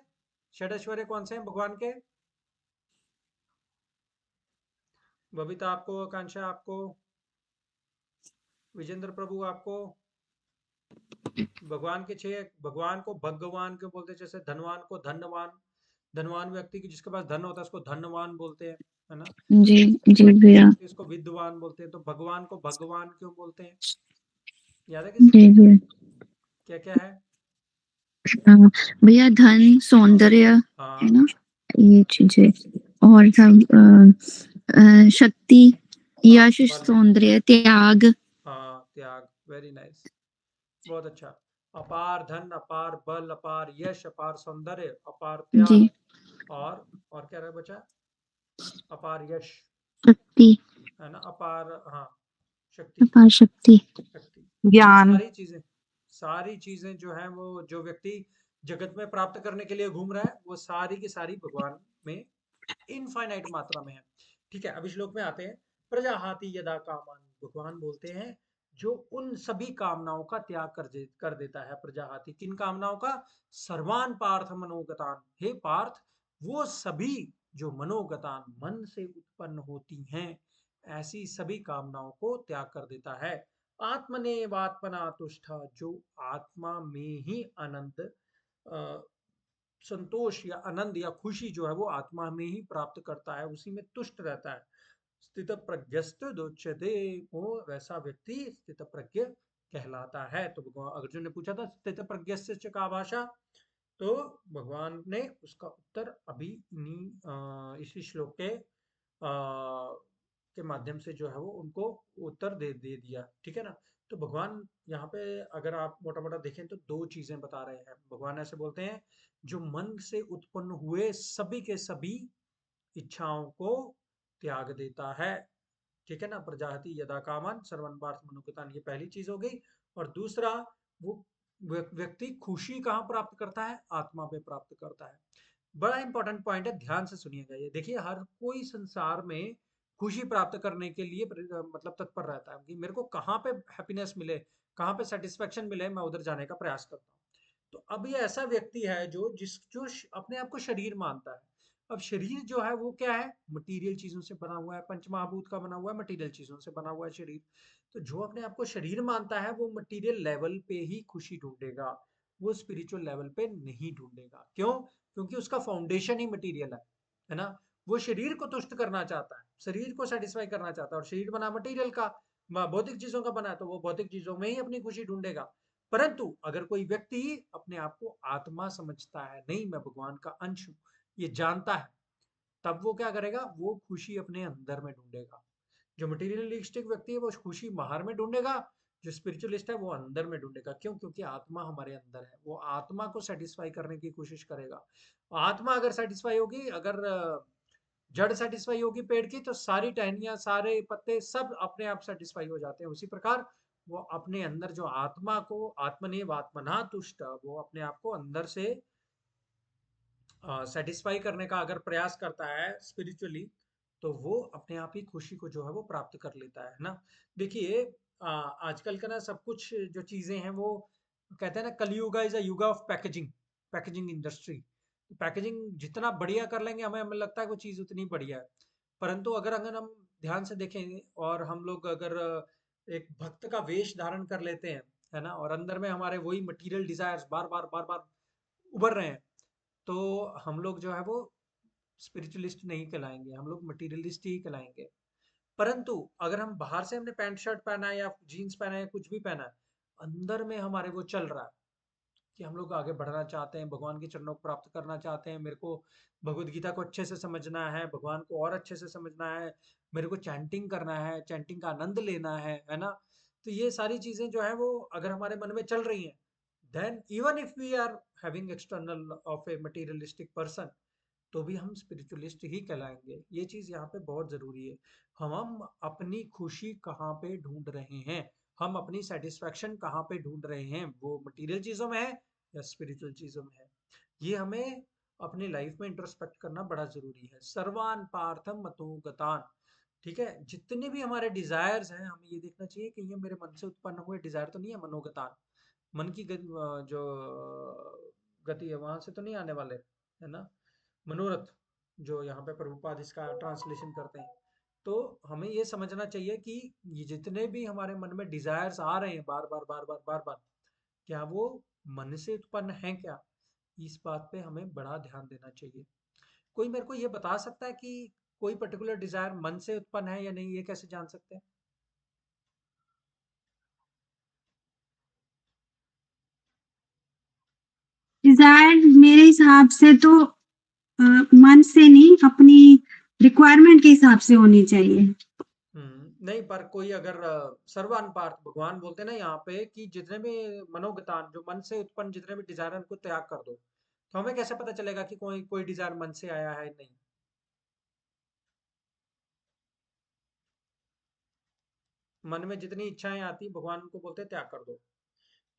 Speaker 1: षडैश्वर्य कौन से हैं भगवान के? बबीता आपको, आकांक्षा आपको, विजेंद्र प्रभु आपको। भगवान के 6, भगवान को भगवान क्यों बोलते हैं? जैसे धनवान को धनवान, धनवान व्यक्ति की जिसके पास धन होता है उसको धनवान बोलते हैं, है ना।
Speaker 2: जी जी
Speaker 1: विद्वान
Speaker 2: भैया।
Speaker 1: व्यक्ति उसको विद्वान बोलते हैं। तो भगवान को भगवान क्यों बोलते हैं? याद है किसी
Speaker 2: जी
Speaker 1: को?
Speaker 2: भैया।
Speaker 1: क्या क्या है?
Speaker 2: भैया धन, सौंदर्य, है
Speaker 1: हाँ
Speaker 2: ना, ये चीजें। और था शक्ति,
Speaker 1: हाँ,
Speaker 2: यश,
Speaker 1: बल,
Speaker 2: सौंदर्य, त्याग।
Speaker 1: हाँ त्याग, वेरी नाइस, बहुत अच्छा। अपार धन, अपार बल, अपार यश, अपार सौंदर्य, अपार
Speaker 2: जी।
Speaker 1: त्याग, और क्या रहा बचा? अपार यश,
Speaker 2: शक्ति,
Speaker 1: है ना, अपार, हाँ, शक्ति,
Speaker 2: अपार शक्ति।
Speaker 1: शक्ति। ये
Speaker 3: ज्ञान।
Speaker 1: सारी चीजें जो है वो जो व्यक्ति जगत में प्राप्त करने के लिए घूम रहा है वो सारी की सारी भगवान में इनफाइनाइट मात्रा में है। ठीक है, अभी श्लोक में आते हैं। प्रजाहाति यदा कामान, भगवान बोलते हैं जो उन सभी कामनाओं का त्याग कर देता है। प्रजाहाति, किन कामनाओं का? सर्वान पार्थ मनोगतान, हे पार्थ वो सभी जो मनोगतान मन से उत्पन्न होती हैं ऐसी सभी कामनाओं को त्याग कर देता है। आत्मनेवात्मना तुष्ट, जो आत्मा में ही आनंद, संतोष या आनंद या खुशी जो है वो आत्मा में ही प्राप्त करता है, उसी में तुष्ट रहता है। स्थित प्रज्ञस्त दोच्यते, वो वैसा व्यक्ति स्थित प्रज्ञ कहलाता है। तो अर्जुन ने पूछा था स्थित प्रज्ञस्य का भाषा, तो भगवान ने उसका उत्तर अभी इसी श्लोक के माध्यम से जो है वो उनको उत्तर दे दिया। ठीक है ना। तो भगवान यहाँ पे अगर आप मोटा मोटा देखें तो दो चीजें बता रहे हैं। भगवान ऐसे बोलते हैं जो मन से उत्पन्न हुए सभी के सभी इच्छाओं को त्याग देता है। ठीक है ना। प्रजाति यदा कामान सर्वन पार्थ मनोगतान, ये पहली चीज हो गई। और दूसरा, वो व्यक्ति खुशी कहाँ प्राप्त करता है? आत्मा पे प्राप्त करता है। बड़ा इंपॉर्टेंट पॉइंट है, ध्यान से सुनिएगा ये। देखिए हर कोई संसार में खुशी प्राप्त करने के लिए मतलब तत्पर रहता है कि मेरे को कहाँ पे हैप्पीनेस मिले, कहाँ पे सेटिस्फेक्शन मिले, मैं उधर जाने का प्रयास करता हूँ। तो अब ये ऐसा व्यक्ति है जो अपने आप को शरीर मानता है। अब शरीर जो है वो क्या है? मटेरियल चीजों से बना हुआ है, पंचमहाभूत का बना हुआ है, मटेरियल चीजों से बना हुआ है शरीर। तो जो अपने आप को शरीर मानता है वो मटेरियल लेवल पे ही खुशी ढूंढेगा, वो स्पिरिचुअल लेवल पे नहीं ढूंढेगा। क्यों? क्योंकि उसका फाउंडेशन ही मटेरियल है ना। वो शरीर को तुष्ट करना चाहता है, शरीर को सेटिस्फाई करना चाहता है, और शरीर बना मटेरियल का, भौतिक चीजों का बना है, तो वो भौतिक चीजों में ही अपनी खुशी ढूंढेगा। परंतु अगर कोई व्यक्ति अपने आप को आत्मा समझता है, नहीं मैं भगवान का अंश हूं, ये जानता है, तब वो क्या करेगा? वो खुशी अपने अंदर में ढूंढेगा। जो मटेरियलिस्टिक व्यक्ति है वो खुशी बाहर में ढूंढेगा, जो स्पिरिचुअलिस्ट है वो अंदर में ढूंढेगा। क्यों? क्योंकि आत्मा हमारे अंदर है, वो आत्मा को सेटिस्फाई करने की कोशिश करेगा। आत्मा अगर सेटिस्फाई होगी, अगर जड़ सेटिस्फाई होगी पेड़ की, तो सारी टहनियां, सारे पत्ते सब अपने आप सेटिस्फाई हो जाते हैं। उसी प्रकार वो अपने अंदर जो आत्मा को, आत्मनेव आत्मना तुष्ट, वो अपने आप को अंदर से सेटिस्फाई करने का अगर प्रयास करता है स्पिरिचुअली, तो वो अपने आप ही खुशी को जो है वो प्राप्त कर लेता है ना। देखिए आजकल का ना सब कुछ जो चीजें हैं वो कहते हैं ना, कलयुग इज अ युग of packaging, packaging industry. Packaging जितना बढ़िया कर लेंगे, हमें हमें लगता है वो चीज उतनी बढ़िया है। परंतु अगर अगर हम ध्यान से देखें और हम लोग अगर एक भक्त का वेश धारण कर लेते हैं, है ना, और अंदर में हमारे वही मटेरियल डिजायर्स बार बार उभर रहे हैं, तो हम लोग जो है वो स्पिरिचुअलिस्ट नहीं कहलाएंगे, हम लोग मटेरियलिस्ट ही कहलाएंगे। परंतु अगर हम बाहर से हमने पैंट शर्ट पहना है या जीन्स पहना है या कुछ भी पहना है, अंदर में हमारे वो चल रहा है कि हम लोग आगे बढ़ना चाहते हैं, भगवान के चरणों को प्राप्त करना चाहते हैं, मेरे को भगवत गीता को अच्छे से समझना है, भगवान को और अच्छे से समझना है, मेरे को चैंटिंग करना है, चैंटिंग का आनंद लेना है ना। तो ये सारी चीजें जो है वो अगर हमारे मन में चल रही हैं, then even if we are having external of a materialistic person, तो भी हम स्पिरिचुअलिस्ट ही कहलाएंगे। ये चीज यहाँ पे बहुत जरूरी है। हम अपनी खुशी कहाँ पे ढूंढ रहे हैं, हम अपनी सेटिस्फेक्शन कहाँ पे ढूंढ रहे हैं, वो मटेरियल चीजों में है या स्पिरिचुअल चीजों में है। ये हमें अपनी लाइफ में इंट्रोस्पेक्ट करना बड़ा जरूरी है। सर्वान पार्थम मतो गतान, ठीक है, जितने भी हमारे डिजायर्स हैं हमें ये देखना चाहिए कि ये मेरे मन से उत्पन्न हुए डिजायर तो नहीं है, मनोगतान, मन की जो गति है वहां से तो नहीं आने वाले, है ना, मनोरथ, जो यहाँ पे प्रभुपाद इसका ट्रांसलेशन करते हैं। तो हमें ये समझना चाहिए कि ये जितने भी हमारे मन में डिजायर्स आ रहे हैं बार बार, क्या वो मन से उत्पन्न हैं क्या? इस बात पे हमें बड़ा ध्यान देना चाहिए। कोई मेरे को ये बता सकता है कि कोई पर्टिकुलर डिजायर मन से उत्पन्न है या नहीं, ये कैसे जान सकते हैं?
Speaker 6: डिजायर मेरे हिसाब से तो मन से नहीं, अपनी रिक्वायरमेंट के हिसाब से होनी चाहिए।
Speaker 1: नहीं, पर कोई अगर सर्वान पार्थ भगवान बोलते हैं ना यहाँ पे कि जितने भी मनोगतान जो मन से उत्पन्न जितने भी डिजायर है उनको त्याग कर दो, तो हमें कैसे पता चलेगा कि कोई कोई डिजायर मन से आया है नहीं? मन में जितनी इच्छाएं आती भगवान उनको बोलते हैं त्याग कर दो,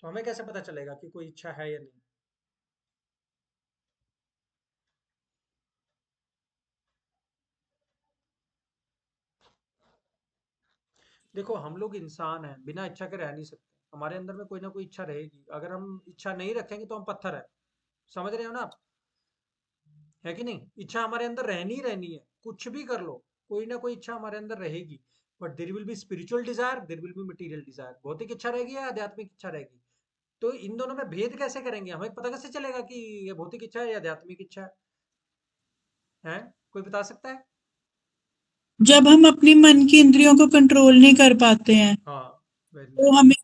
Speaker 1: तो हमें कैसे पता चलेगा कि कोई इच्छा है या नहीं? देखो, हम लोग इंसान हैं, बिना इच्छा के रह नहीं सकते। हमारे अंदर में कोई ना कोई इच्छा रहेगी। अगर हम इच्छा नहीं रखेंगे तो हम पत्थर है। समझ रहे हो ना आप? है कि नहीं? इच्छा हमारे अंदर रहनी ही रहनी है, कुछ भी कर लो, कोई ना कोई इच्छा हमारे अंदर रहेगी। But there will be spiritual desire, there will be material desire. भौतिक इच्छा रहेगी या आध्यात्मिक इच्छा रहेगी? तो इन दोनों में भेद कैसे करेंगे? हमें पता कैसे चलेगा कि ये भौतिक इच्छा है या आध्यात्मिक इच्छा है? कोई बता सकता है?
Speaker 7: जब हम अपनी मन की इंद्रियों को कंट्रोल नहीं कर पाते हैं
Speaker 1: हाँ, वेरी
Speaker 7: तो
Speaker 1: नाइस।
Speaker 7: हमें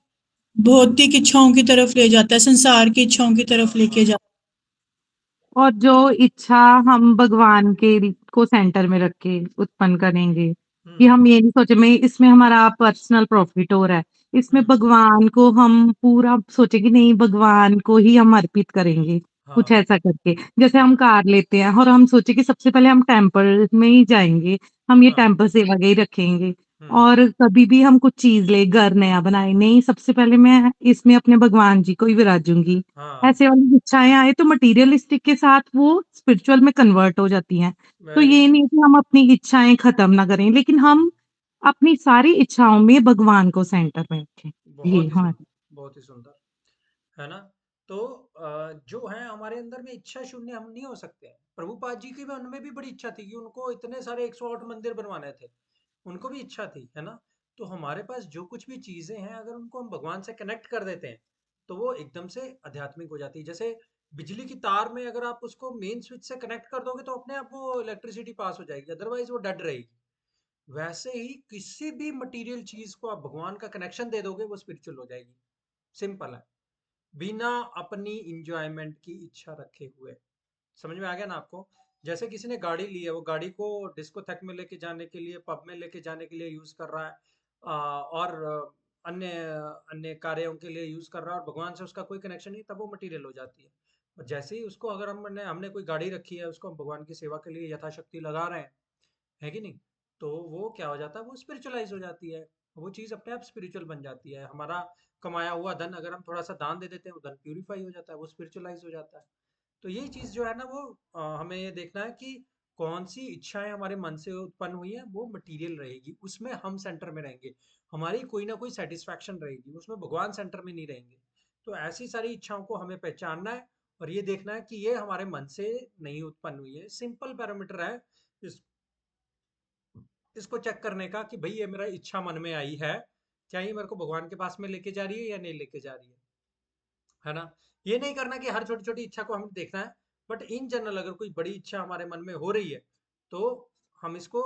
Speaker 7: भौतिक इच्छाओं की तरफ ले जाता है, संसार की इच्छाओं की तरफ
Speaker 1: हाँ
Speaker 7: लेके
Speaker 1: हाँ।
Speaker 7: जाता
Speaker 3: और जो इच्छा हम भगवान के को सेंटर में रख के उत्पन्न करेंगे, कि
Speaker 1: हम्म
Speaker 3: हम ये नहीं सोचे मैं इसमें हमारा पर्सनल प्रॉफिट हो रहा है, इसमें
Speaker 1: हम्म।
Speaker 3: भगवान को हम पूरा सोचे कि नहीं भगवान को ही हम अर्पित करेंगे, कुछ
Speaker 1: हाँ
Speaker 3: ऐसा करके। जैसे हम कार लेते हैं और हम सोचे कि सबसे पहले हम टेम्पल में ही जाएँगे, हम ये
Speaker 1: हाँ।
Speaker 3: टेम्पल सेवा के ही रखेंगे।
Speaker 1: हम्म।
Speaker 3: और कभी भी हम कुछ चीज़ ले, घर नया बनाए, नहीं सबसे पहले मैं इसमें अपने भगवान जी को ही विराजूँगी।
Speaker 1: हाँ,
Speaker 3: ऐसे वाली इच्छाएँ आए तो मटीरियलिस्टिक के साथ वो स्पिरिचुअल में कन्वर्ट हो जाती हैं। तो
Speaker 1: वेरी
Speaker 3: ये
Speaker 1: गुड।
Speaker 3: नहीं है कि हम अपनी इच्छाएँ खत्म ना करें, लेकिन हम अपनी सारी इच्छाओं में भगवान को सेंटर में रखें। ये
Speaker 1: बहुत ही
Speaker 3: हाँ।
Speaker 1: सुंदर, बहुत ही सुंदर। है ना? तो जो है हमारे अंदर में इच्छा शून्य हम नहीं हो सकते हैं। प्रभुपाद जी की भी उनमें भी बड़ी इच्छा थी कि उनको इतने सारे 108 मंदिर बनवाने थे। उनको भी इच्छा थी, है ना? तो हमारे पास जो कुछ भी चीजें हैं, अगर उनको हम भगवान से कनेक्ट कर देते हैं तो वो एकदम से आध्यात्मिक हो जाती है। जैसे बिजली की तार में अगर आप उसको मेन स्विच से कनेक्ट कर दोगे तो अपने आप वो इलेक्ट्रिसिटी पास हो जाएगी, अदरवाइज वो डेड रहेगी। वैसे ही किसी भी मटेरियल चीज को आप भगवान का कनेक्शन दे दोगे वो स्पिरिचुअल हो जाएगी। सिंपल है, बिना अपनी इंजॉयमेंट की इच्छा रखे हुए। समझ में आ गया ना आपको? जैसे किसी ने गाड़ी ली है, वो गाड़ी को डिस्कोथेक में लेके जाने के लिए, पब में लेके जाने के लिए यूज कर रहा है, और अन्य अन्य कार्यों के लिए यूज कर रहा है, और भगवान से उसका कोई कनेक्शन नहीं, तब वो मटेरियल हो जाती है। और जैसे ही उसको, अगर हमने हमने कोई गाड़ी रखी है, उसको हम भगवान की सेवा के लिए यथाशक्ति लगा रहे हैं, है कि नहीं? तो वो क्या हो जाता है, वो स्पिरिचुअलाइज हो जाती है। वो चीज़ अपने आप स्पिरिचुअल बन जाती है। हमारा कमाया हुआ धन अगर हम थोड़ा सा दान दे देते हैं, वो धन प्यूरिफाई हो जाता है, वो स्पिरिचुअलाइज हो जाता है। तो यही चीज़ जो है ना, वो हमें ये देखना है कि कौन सी इच्छाएं हमारे मन से उत्पन्न हुई है, वो मटेरियल रहेगी, उसमें हम सेंटर में रहेंगे। हमारी कोई ना कोई सेटिस्फैक्शन रहेगी, उसमें भगवान सेंटर में नहीं रहेंगे। तो ऐसी सारी इच्छाओं को हमें पहचानना है और ये देखना है कि ये हमारे मन से नहीं उत्पन्न हुई है। सिंपल पैरामीटर है इस इसको चेक करने का कि भाई ये मेरा इच्छा मन में आई है, क्या ये मेरे को भगवान के पास में लेके जा रही है या नहीं लेके जा रही है ना? ये नहीं करना कि हर छोटी छोटी इच्छा को हमें देखना है, बट इन जनरल अगर कोई बड़ी इच्छा हमारे मन में हो रही है तो हम इसको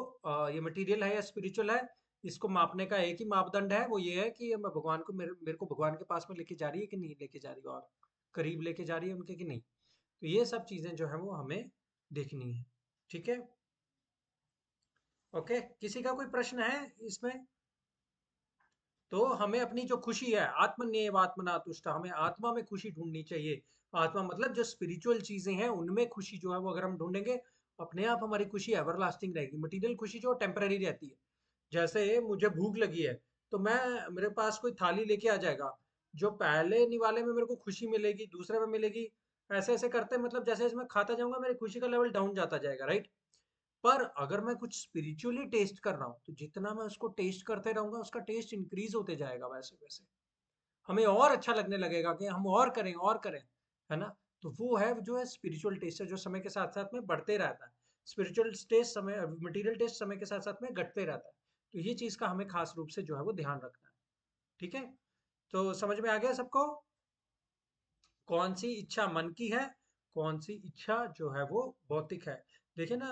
Speaker 1: ये मटेरियल है या स्पिरिचुअल है, इसको मापने का एक ही मापदंड है, वो ये है कि ये मैं भगवान को, मेरे को भगवान के पास में लेके जा रही है कि नहीं लेके जा रही है, और करीब लेके जा रही है उनके कि नहीं। तो ये सब चीजें जो है वो हमें देखनी है। ठीक है? ओके, किसी का कोई प्रश्न है इसमें? तो हमें अपनी जो खुशी है, आत्मन्येव आत्मना तुष्टा, हमें आत्मा में खुशी ढूंढनी चाहिए। आत्मा मतलब जो स्पिरिचुअल चीजें हैं उनमें खुशी जो है वो अगर हम ढूंढेंगे, अपने आप हमारी खुशी एवरलास्टिंग रहेगी। मटेरियल खुशी जो टेम्पररी रहती है। जैसे मुझे भूख लगी है, तो मैं, मेरे पास कोई थाली लेके आ जाएगा, जो पहले निवाले में मेरे को खुशी मिलेगी, दूसरे में मिलेगी, ऐसे ऐसे करते, मतलब जैसे जैसे मैं खाता जाऊंगा मेरी खुशी का लेवल डाउन जाता जाएगा, राइट? पर अगर मैं कुछ स्पिरिचुअली टेस्ट कर रहा हूँ तो जितना मैं उसको टेस्ट करते रहूंगा उसका टेस्ट इंक्रीज होते जाएगा, वैसे वैसे हमें और अच्छा लगने लगेगा कि हम और करें और करें, है ना? तो वो है जो है स्पिरिचुअल टेस्ट है, जो समय के साथ साथ में बढ़ते रहता है। स्पिरिचुअल टेस्ट समय, मटेरियल टेस्ट समय के साथ साथ में घटते रहता है। तो ये चीज का हमें खास रूप से जो है वो ध्यान रखना है। ठीक है? तो समझ में आ गया सबको? कौन सी इच्छा मन की है, कौन सी इच्छा जो है वो भौतिक है। देखिए ना,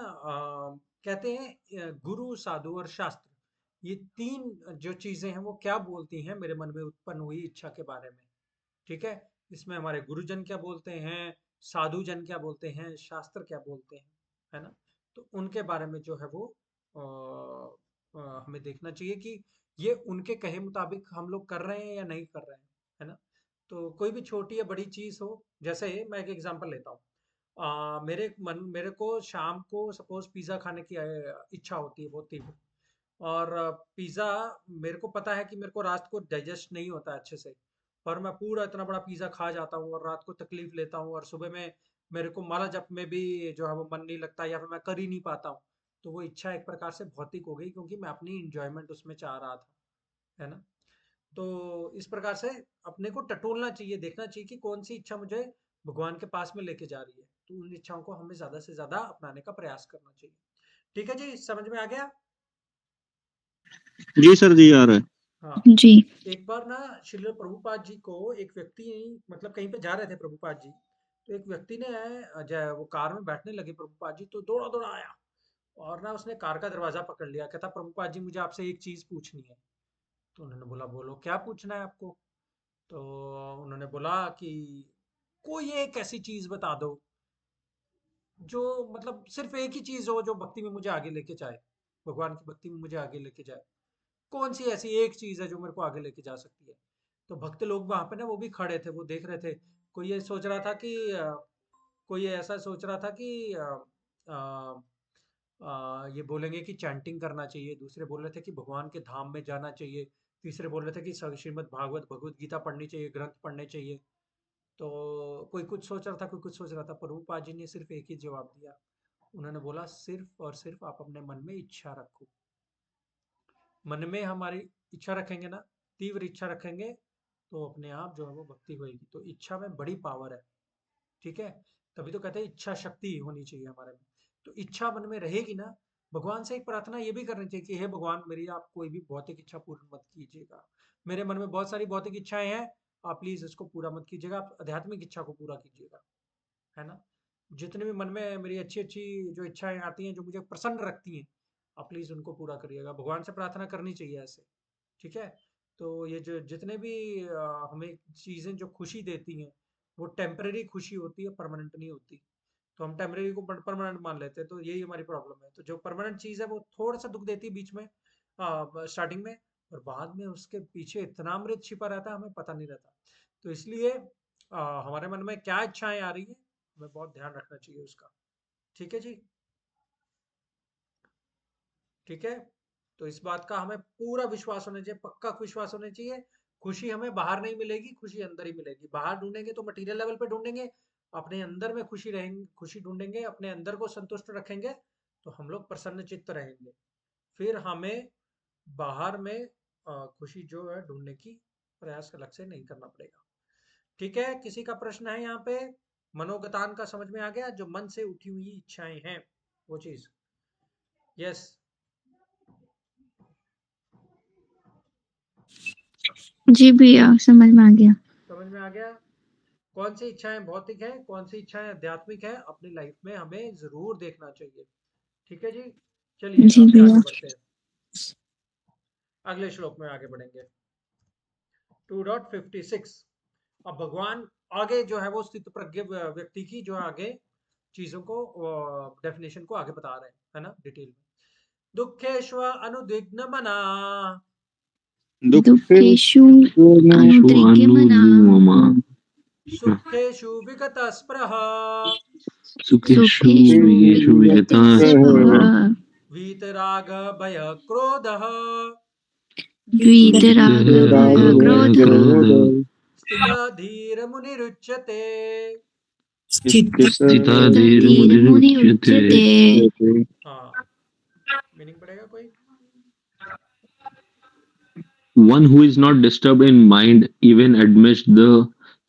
Speaker 1: कहते हैं गुरु, साधु और शास्त्र, ये तीन जो चीजें हैं वो क्या बोलती हैं मेरे मन में उत्पन्न हुई इच्छा के बारे में। ठीक है, इसमें हमारे गुरुजन क्या बोलते हैं, साधु जन क्या बोलते हैं, शास्त्र क्या बोलते हैं, है ना। तो उनके बारे में जो है वो हमें देखना चाहिए कि ये उनके कहे मुताबिक हम लोग कर रहे हैं या नहीं कर रहे हैं, है ना। तो कोई भी छोटी या बड़ी चीज हो, जैसे मैं एक एग्जांपल लेता हूँ। मेरे को शाम को सपोज पिज्जा खाने की इच्छा होती है बहुत तीव्र, और पिज़्ज़ा मेरे को पता है कि मेरे को रात को डाइजेस्ट नहीं होता है अच्छे से, पर मैं पूरा इतना बड़ा पिज़्ज़ा खा जाता हूँ और रात को तकलीफ लेता हूँ, और सुबह में मेरे को माला जप में भी जो है वो मन नहीं लगता, या फिर मैं कर ही नहीं पाता हूँ। तो वो इच्छा एक प्रकार से भौतिक हो गई, क्योंकि मैं अपनी इंजॉयमेंट उसमें चाह रहा था, है ना। तो इस प्रकार से अपने को टटोलना चाहिए, देखना चाहिए कि कौन सी इच्छा मुझे भगवान के पास में लेके जा रही है, तो उन इच्छाओं को हमें ज्यादा से ज्यादा अपनाने का प्रयास करना चाहिए। ठीक है जी, समझ में आ गया।
Speaker 4: जी सर, जी आ रहा है।
Speaker 1: हाँ,
Speaker 2: जी।
Speaker 1: एक बार ना श्रील प्रभुपाद जी को एक व्यक्ति, मतलब कहीं पे जा रहे थे प्रभुपाद जी, तो एक व्यक्ति ने वो कार में बैठने लगे प्रभुपाद जी, तो दौड़ा दौड़ा आया और ना उसने कार का दरवाजा पकड़ लिया, कहता प्रभुपाद जी मुझे आपसे एक चीज पूछनी है। तो उन्होंने बोला बोलो क्या पूछना है आपको। तो उन्होंने बोला कि कोई एक ऐसी चीज बता दो जो, मतलब सिर्फ एक ही चीज हो जो भक्ति में मुझे आगे लेके जाए, भगवान की भक्ति में मुझे आगे लेके जाए। कौन सी ऐसी एक चीज है जो मेरे को आगे लेके जा सकती है। तो भक्त लोग वहां पे ना वो भी खड़े थे, वो देख रहे थे। कोई ये सोच रहा था कि कोई ऐसा सोच रहा था कि अ, ये बोलेंगे कि चैंटिंग करना चाहिए, दूसरे बोल रहे थे कि भगवान के धाम में जाना चाहिए, तीसरे बोल रहे थे कि श्रीमद् भागवत भगवत गीता पढ़नी चाहिए, ग्रंथ पढ़ने चाहिए। तो कोई कुछ सोच रहा था, कोई कुछ सोच रहा था। प्रभुपाद जी ने सिर्फ एक ही जवाब दिया। उन्होंने बोला सिर्फ और सिर्फ आप अपने मन में इच्छा रखो। मन में हमारी इच्छा रखेंगे ना, तीव्र इच्छा रखेंगे, तो अपने आप जो है वो भक्ति होएगी। तो इच्छा में बड़ी पावर है, ठीक है। तभी तो कहते हैं इच्छा शक्ति होनी चाहिए हमारे में। तो इच्छा मन में रहेगी ना, भगवान से एक प्रार्थना ये भी करनी चाहिए कि हे भगवान, मेरी आप कोई भी भौतिक इच्छा पूर्ण मत कीजिएगा। मेरे मन में बहुत सारी भौतिक इच्छाएं हैं, आप प्लीज इसको पूरा मत कीजिएगा, आप आध्यात्मिक इच्छा को पूरा कीजिएगा, है ना। जितने भी मन में मेरी अच्छी अच्छी जो इच्छाएं आती हैं, जो मुझे प्रसन्न रखती हैं, आप प्लीज उनको पूरा करिएगा। भगवान से प्रार्थना करनी चाहिए ऐसे, ठीक है। तो ये जो जितने भी हमें चीजें जो खुशी देती हैं, वो टेम्परेरी खुशी होती है, परमानेंट नहीं होती। तो हम टेम्परेरी को परमानेंट मान लेते हैं, तो यही हमारी प्रॉब्लम है। तो जो परमानेंट चीज है वो थोड़ा सा दुख देती है बीच में, स्टार्टिंग में, और बाद में उसके पीछे इतना अमृत छिपा रहता है हमें पता नहीं रहता। तो इसलिए हमारे मन में क्या इच्छाएं आ रही है, हमें बहुत ध्यान रखना चाहिए उसका। ठीक है जी, ठीक है। तो इस बात का हमें पूरा विश्वास होना चाहिए, पक्का विश्वास होना चाहिए। खुशी हमें बाहर नहीं मिलेगी, खुशी अंदर ही मिलेगी। बाहर ढूंढेंगे तो मटेरियल लेवल पे ढूंढेंगे, अपने अंदर में खुशी रहेंगे, खुशी ढूंढेंगे, अपने अंदर को संतुष्ट रखेंगे, तो हम लोग प्रसन्न चित्त रहेंगे। फिर हमें बाहर में खुशी जो है ढूंढने की प्रयास अलग से नहीं करना पड़ेगा। ठीक है, किसी का प्रश्न है यहाँ पे। मनोगतान का समझ में आ गया, जो मन से उठी हुई इच्छाएं हैं वो चीज। यस,
Speaker 2: जी भैया, समझ में आ गया।
Speaker 1: समझ में आ गया। कौन सी इच्छाएं भौतिक है, कौन सी इच्छाएं आध्यात्मिक है, अपनी लाइफ में हमें जरूर देखना चाहिए। ठीक है जी, चलिए
Speaker 2: जी
Speaker 1: आगे
Speaker 2: भैया।
Speaker 1: आगे बढ़ते हैं। अगले श्लोक में आगे बढ़ेंगे। 2.56। अब भगवान आगे जो है वो स्थित प्रज्ञ व्यक्ति की जो आगे चीजों को, डेफिनेशन को आगे बता रहे हैं, है ना, डिटेल में। दुखेश्व अनुद्विग्न मना,
Speaker 2: दुःखेषु
Speaker 5: Shu
Speaker 2: अनुद्विग्नमना,
Speaker 5: Anudvigmama
Speaker 1: सुखेषु विगत स्पृह,
Speaker 5: Sukeshu
Speaker 2: सुखेषु
Speaker 5: Vigeshu Vigata
Speaker 2: विगतस्पृहः,
Speaker 1: वीतराग भय क्रोध,
Speaker 2: वीतरागभयक्रोधः,
Speaker 1: स्थिता धीर मुनिरुच्यते।
Speaker 5: Sthita
Speaker 2: तद्धीर्मुनिरुच्यते।
Speaker 1: हाँ, मीनिंग पड़ेगा कोई।
Speaker 5: One who is not disturbed in mind even amidst the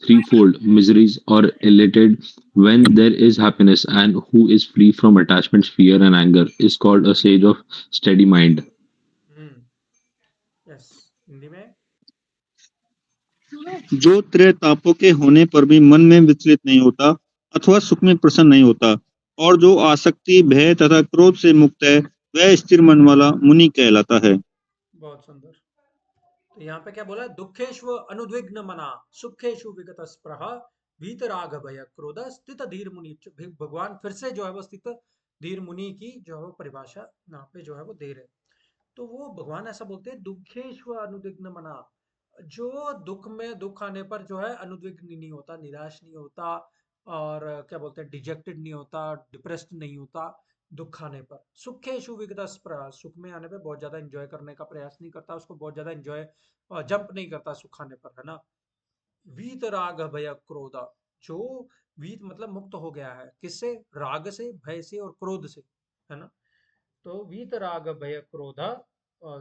Speaker 5: threefold miseries or elated when there is happiness, and who is free from attachments, fear, and anger is called a sage of steady mind.
Speaker 1: Yes, Hindi में।
Speaker 4: जो त्रय तापों के होने पर भी मन में विचलित नहीं होता, अथवा सुख में प्रसन्न नहीं होता, और जो आसक्ति, भय तथा क्रोध से मुक्त है वह स्थिर मन वाला मुनि कहलाता है।
Speaker 1: बहुत सुंदर। तो यहाँ पे क्या बोला है? दुखेशु अनुद्विग्न मना, सुखेशु विगत स्पृह, वीतराग भय क्रोध, स्थित धीर मुनि। भगवान फिर से जो है वो स्थित धीर मुनि की जो है वो परिभाषा यहाँ पे जो है वो दे रहे हैं। तो वो भगवान ऐसा बोलते हैं, दुखेशु अनुद्विग्न मना, जो दुख आने पर जो है अनुद्विग्न नहीं होता, निराश नहीं होता, और क्या बोलते हैं, डिजेक्टेड नहीं होता, डिप्रेस्ड नहीं होता दुख आने पर। सुखेशु विगतस्पृह, सुख में आने पे बहुत ज्यादा एंजॉय करने का प्रयास नहीं करता, उसको बहुत ज्यादा एंजॉय जंप नहीं करता सुख आने पर, है ना। वीत राग भय क्रोध, जो वीत मतलब मुक्त हो गया है, किससे? राग से, भय से और क्रोध से, है ना। तो वीत राग भय क्रोध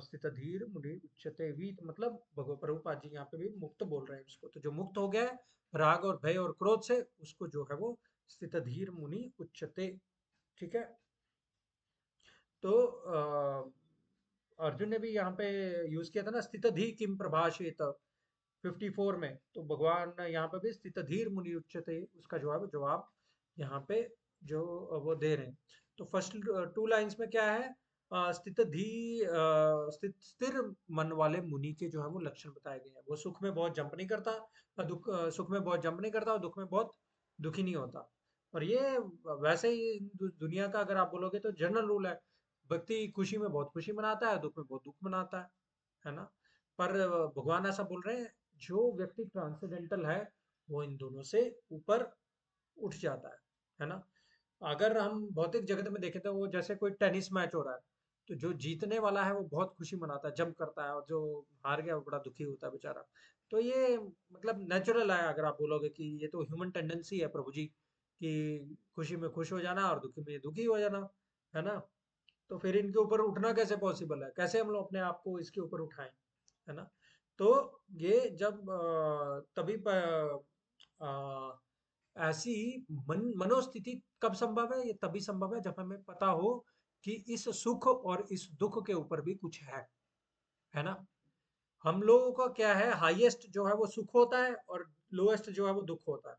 Speaker 1: स्थित धीर मुनि उच्यते। वीत मतलब भगवत प्रभुपाद जी यहाँ पे भी मुक्त बोल रहे हैं उसको, तो जो मुक्त हो गया है राग और भय और क्रोध से, उसको जो है वो स्थित धीर मुनि उच्यते। ठीक है। तो अर्जुन ने भी यहाँ पे यूज किया था ना, स्थित धी किम प्रभाषेत 54 में। तो भगवान यहाँ पे भी स्थित धीर मुनि उच्यते, उसका जो है वो जवाब यहाँ पे जो वो दे रहे हैं। तो फर्स्ट 2 लाइंस में क्या है? स्थित धी स्थिर मन वाले मुनि के जो है वो लक्षण बताए गए हैं। वो सुख में बहुत जंप नहीं करता, सुख में बहुत जंप नहीं करता, और दुख में बहुत दुखी नहीं होता। और ये वैसे ही दुनिया का अगर आप बोलोगे तो जनरल रूल है। व्यक्ति खुशी में बहुत खुशी मनाता है, दुख में बहुत दुख मनाता है ना। पर भगवान ऐसा बोल रहे हैं, जो व्यक्ति ट्रांसेंडेंटल है वो इन दोनों से ऊपर उठ जाता है ना। अगर हम भौतिक जगत में देखें तो वो जैसे कोई टेनिस मैच हो रहा है, तो जो जीतने वाला है वो बहुत खुशी मनाता है, जंप करता है, और जो हार गया वो बड़ा दुखी होता है बेचारा। तो ये मतलब नेचुरल है, अगर आप बोलोगे कि ये तो ह्यूमन टेंडेंसी है प्रभु जी, कि खुशी में खुश हो जाना और दुखी में दुखी हो जाना, है ना। तो फिर इनके ऊपर उठना कैसे पॉसिबल है? कैसे हम लोग अपने आप को इसके ऊपर उठाएं, है ना। तो ये जब तभी ऐसी मनोस्थिति कब संभव है? ये तभी संभव है जब हमें पता हो कि इस सुख और इस दुख के ऊपर भी कुछ है ना। हम लोगों का क्या है, हाईएस्ट जो है वो सुख होता है और लोएस्ट जो है वो दुख होता है।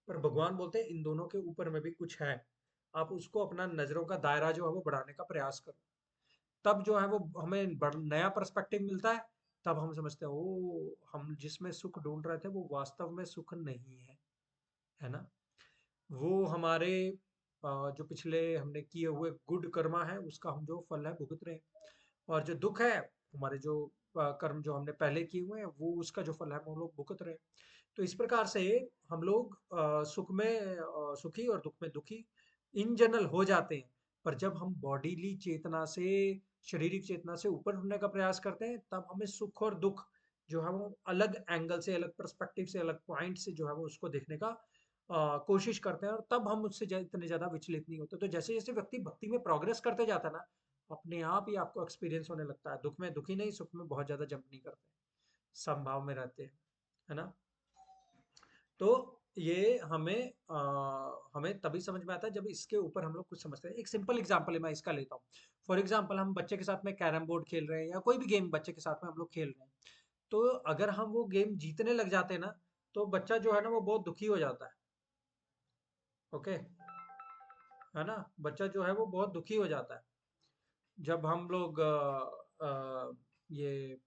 Speaker 1: पर भगवान बोलते हैं इन दोनों के ऊपर में भी कुछ है। आप उसको अपना नजरों का दायरा जो है वो बढ़ाने का प्रयास करो, तब जो है वो हमें नया पर्सपेक्टिव मिलता है। तब हम समझते हैं, ओ हम जिसमें सुख ढूंढ रहे थे वो वास्तव में सुख नहीं है ना। वो हमारे जो पिछले हमने किए हुए गुड कर्मा है उसका हम जो फल है भुगत रहे हैं, और जो दुख है हमारे जो कर्म जो हमने पहले किए हुए हैं वो उसका जो फल है वो हम लोग भुगत रहे हैं। तो इस प्रकार से हम लोग सुख में सुखी और दुख में दुखी इन जनरल हो जाते हैं। पर जब हम बॉडीली चेतना से, शारीरिक चेतना से ऊपर उठने का प्रयास करते हैं, तब हमें सुख और दुख जो है वो अलग एंगल से, अलग पर्सपेक्टिव से, अलग पॉइंट से जो है वो उसको देखने का कोशिश करते हैं, और तब हम उससे इतने ज्यादा विचलित नहीं होते। तो जैसे जैसे व्यक्ति भक्ति में प्रोग्रेस करते जाता है ना, अपने आप ही आपको एक्सपीरियंस होने लगता है, दुख में दुखी नहीं, सुख में बहुत ज्यादा जंप नहीं करते, समभाव में रहते हैं, है ना। तो ये हमें तभी समझ में आता है जब इसके ऊपर हम लोग कुछ समझते हैं। एक सिंपल एग्जांपल है, मैं इसका लेता हूँ। फॉर एग्जांपल, हम बच्चे के साथ में कैरम बोर्ड खेल रहे हैं या कोई भी गेम बच्चे के साथ में हम लोग खेल रहे हैं, तो अगर हम वो गेम जीतने लग जाते हैं ना, तो बच्चा जो है ना वो बहुत दुखी हो जाता है। ओके, है ना। बच्चा जो है वो बहुत दुखी हो जाता है जब हम लोग ये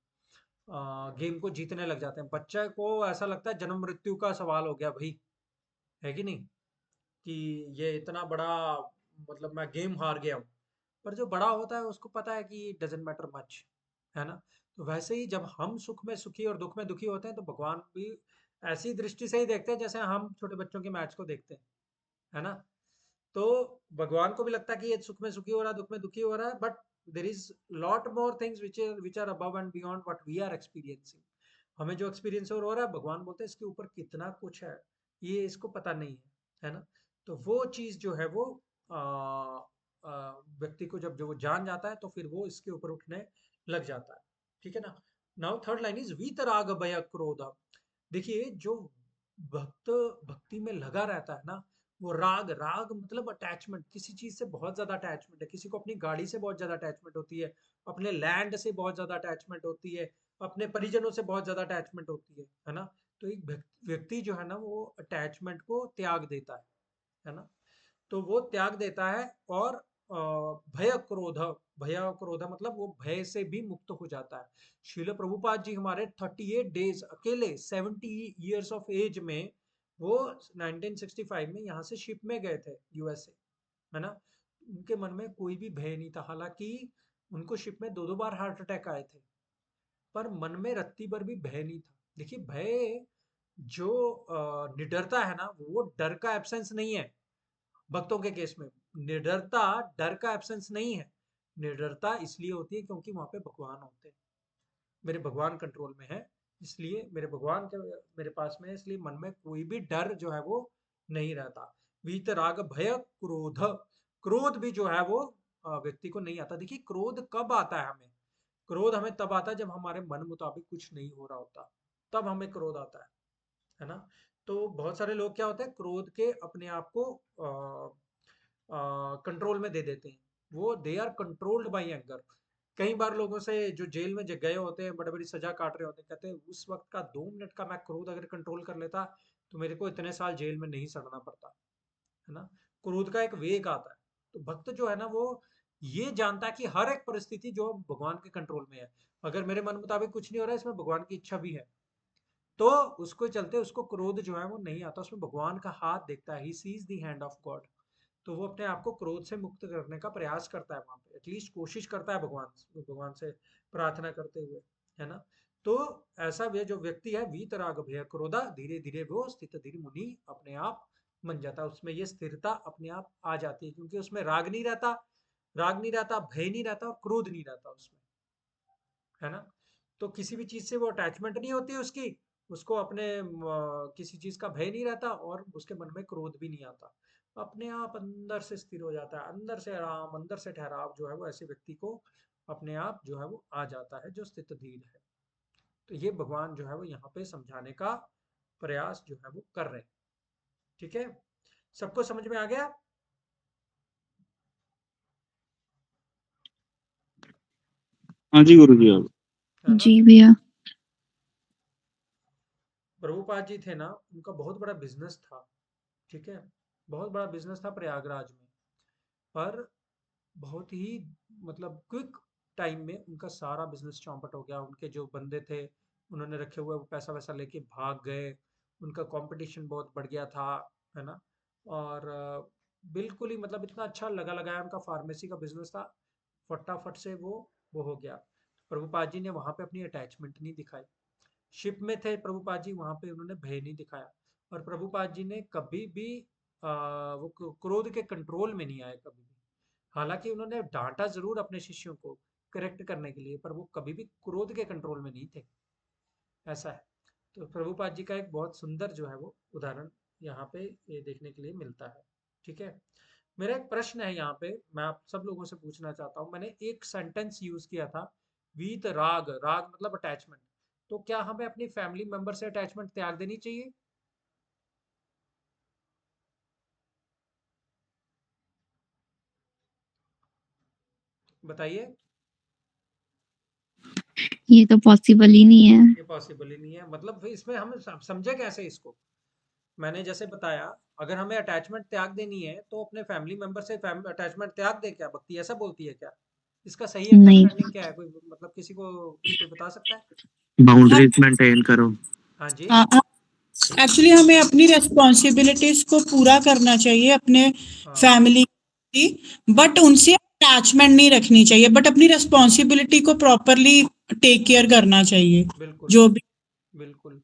Speaker 1: गेम को जीतने लग जाते हैं। बच्चे को ऐसा लगता है जन्म मृत्यु का सवाल हो गया भाई, है कि नहीं, कि ये इतना बड़ा, मतलब मैं गेम हार गया हूँ। पर जो बड़ा होता है उसको पता है कि डजेंट मैटर मच, है ना। तो वैसे ही जब हम सुख में सुखी और दुख में दुखी होते हैं, तो भगवान भी ऐसी दृष्टि से ही देखते हैं जैसे हम छोटे बच्चों के मैच को देखते हैं, है ना। तो भगवान को भी लगता है कि ये सुख में सुखी हो रहा है, दुख में दुखी हो रहा है, but there is lot more things which are above and beyond what we are experiencing. हमें जो एक्सपीरियंस हो रहा है, भगवान बोलते हैं इसके ऊपर कितना कुछ है, ये इसको पता नहीं है ना। तो वो चीज जो है वो आ, व्यक्ति को जब जो वो जान जाता है, तो फिर वो इसके ऊपर उठने लग जाता है। ठीक है ना। नाउ थर्ड लाइन इज वीतराग भय क्रोध। देखिए, जो भक्त भक्ति में लगा रहता है ना, वो राग, राग मतलब अटैचमेंट, किसी चीज से बहुत ज्यादा अटैचमेंट है। किसी को अपनी गाड़ी से बहुत ज्यादा अटैचमेंट होती है, अपने लैंड से बहुत ज्यादा अटैचमेंट होती है, अपने परिजनों से बहुत ज्यादा अटैचमेंट होती है ना। तो एक व्यक्ति जो है ना वो अटैचमेंट को त्याग देता है, है ना। तो वो त्याग देता है और भय क्रोध मतलब वो भय से भी मुक्त हो जाता है। श्रील प्रभुपाद जी हमारे 38 डेज अकेले 70 इयर्स ऑफ एज में वो 1965 में यहाँ से शिप में गए थे यूएसए, है ना। उनके मन में कोई भी भय नहीं था, हालांकि उनको शिप में 2-2 बार हार्ट अटैक आए थे, पर मन में रत्ती भर भी भय नहीं था। देखिए भय जो निडरता है ना, वो डर का एब्सेंस नहीं है। भक्तों के केस में निडरता डर का एब्सेंस नहीं है। निडरता इसलिए होती है क्योंकि वहां पे भगवान होते हैं, मेरे भगवान कंट्रोल में है, इसलिए मेरे भगवान के मेरे पास में है, इसलिए मन में कोई भी डर जो है वो नहीं रहता। वीत राग भय क्रोध, क्रोध भी जो है वो व्यक्ति को नहीं आता। देखिए क्रोध कब आता है हमें, क्रोध हमें तब आता है जब हमारे मन मुताबिक कुछ नहीं हो रहा होता, तब हमें क्रोध आता है ना। तो बहुत सारे लोग क्या होते हैं, क्रोध के अपने आप को कंट्रोल में दे देते हैं, वो they are controlled by anger. कई बार लोगों से जो जेल में गए होते हैं, बड़ी बड़ी सजा काट रहे होते हैं, कहते हैं उस वक्त का 2 मिनट का मैं क्रोध अगर कंट्रोल कर लेता तो मेरे को इतने साल जेल में नहीं सड़ना पड़ता, है ना। क्रोध का एक वेग आता है। तो भक्त जो है ना वो ये जानता है कि हर एक परिस्थिति जो भगवान के कंट्रोल में है, अगर मेरे मन मुताबिक कुछ नहीं हो रहा है, इसमें भगवान की इच्छा भी है, तो उसको चलते उसको क्रोध जो है वो नहीं आता, उसमें भगवान का हाथ देखता है, he sees the hand of God. तो वो अपने आप को क्रोध से मुक्त करने का प्रयास करता है, वहां पे एटलीस्ट कोशिश करता है भगवान से प्रार्थना करते हुए, है ना। तो ऐसा वे जो व्यक्ति है वीत राग भय क्रोधा, धीरे धीरे वो स्थित धीरे मुनि अपने आप बन जाता है, उसमें ये स्थिरता अपने आप आ जाती है, क्योंकि उसमें राग नहीं रहता, भय नहीं रहता और क्रोध नहीं रहता उसमें, है ना। तो किसी भी चीज से वो अटैचमेंट नहीं होती उसकी, उसको अपने किसी चीज का भय नहीं रहता और उसके मन में क्रोध भी नहीं आता, अपने आप अंदर से स्थिर हो जाता है, अंदर से आराम, अंदर से ठहराव जो है वो ऐसे व्यक्ति को अपने आप जो है वो आ जाता है, जो स्थित धीर है। तो ये भगवान जो है वो यहाँ पे समझाने का प्रयास जो है वो कर रहे हैं। ठीक है, सबको समझ में आ गया?
Speaker 4: हाँ जी गुरु जी। आप
Speaker 1: है ना।
Speaker 2: जी भैया।
Speaker 1: प्रभुपाद जी थे ना, उनका बहुत बड़ा बिजनेस था, ठीक है, बहुत बड़ा बिजनेस था प्रयागराज में, पर बहुत ही मतलब क्विक टाइम में उनका सारा बिजनेस चौपट हो गया। उनके जो बंदे थे उन्होंने रखे हुए वो पैसा वैसा लेके भाग गए, उनका कंपटीशन बहुत बढ़ गया था, है ना। और बिल्कुल ही मतलब इतना अच्छा लगा लगाया उनका फार्मेसी का बिजनेस था, फटाफट से वो हो गया। प्रभुपाद जी ने वहां पे अपनी अटैचमेंट नहीं दिखाई, शिप में थे प्रभुपाद जी, वहां पे उन्होंने भय नहीं दिखाया, और प्रभुपाद जी ने कभी भी वो क्रोध के कंट्रोल में नहीं आए कभी भी। हालांकि उन्होंने डांटा जरूर अपने शिष्यों को करेक्ट करने के लिए, पर वो कभी भी क्रोध के कंट्रोल में नहीं थे, ऐसा है। तो प्रभुपाद जी का एक बहुत सुंदर जो है वो उदाहरण यहाँ पे ये देखने के लिए मिलता है। ठीक है, मेरा एक प्रश्न है यहाँ पे, मैं आप सब लोगों से पूछना चाहता हूँ। मैंने एक सेंटेंस यूज किया था, वीत राग, राग मतलब अटैचमेंट, तो क्या हमें अपनी फैमिली मेंबर से अटैचमेंट त्याग देनी चाहिए? बताइए।
Speaker 2: ये तो पॉसिबल ही नहीं है।
Speaker 1: ये पॉसिबल ही नहीं है, मतलब फिर इसमें हम समझे कैसे इसको? मैंने जैसे बताया, अगर हमें अटैचमेंट त्याग देनी है तो अपने फैमिली मेंबर से अटैचमेंट त्याग दे, क्या भक्ति ऐसा बोलती है क्या? इसका सही
Speaker 2: नहीं।
Speaker 1: अंडरस्टैंडिंग क्या है, कोई मतलब किसी को कोई बता सकता है?
Speaker 5: बाउंड्रीज मेंटेन करो।
Speaker 1: हाँ जी।
Speaker 7: हाँ, एक्चुअली हमें अपनी रेस्पॉन्सिबिलिटीज को पूरा करना चाहिए अपने
Speaker 1: हाँ
Speaker 7: फैमिली की, बट उनसे अटैचमेंट नहीं रखनी चाहिए, बट अपनी रेस्पॉन्सिबिलिटी को प्रॉपरली टेक केयर करना चाहिए
Speaker 1: बिल्कुल
Speaker 7: जो भी।
Speaker 1: बिल्कुल।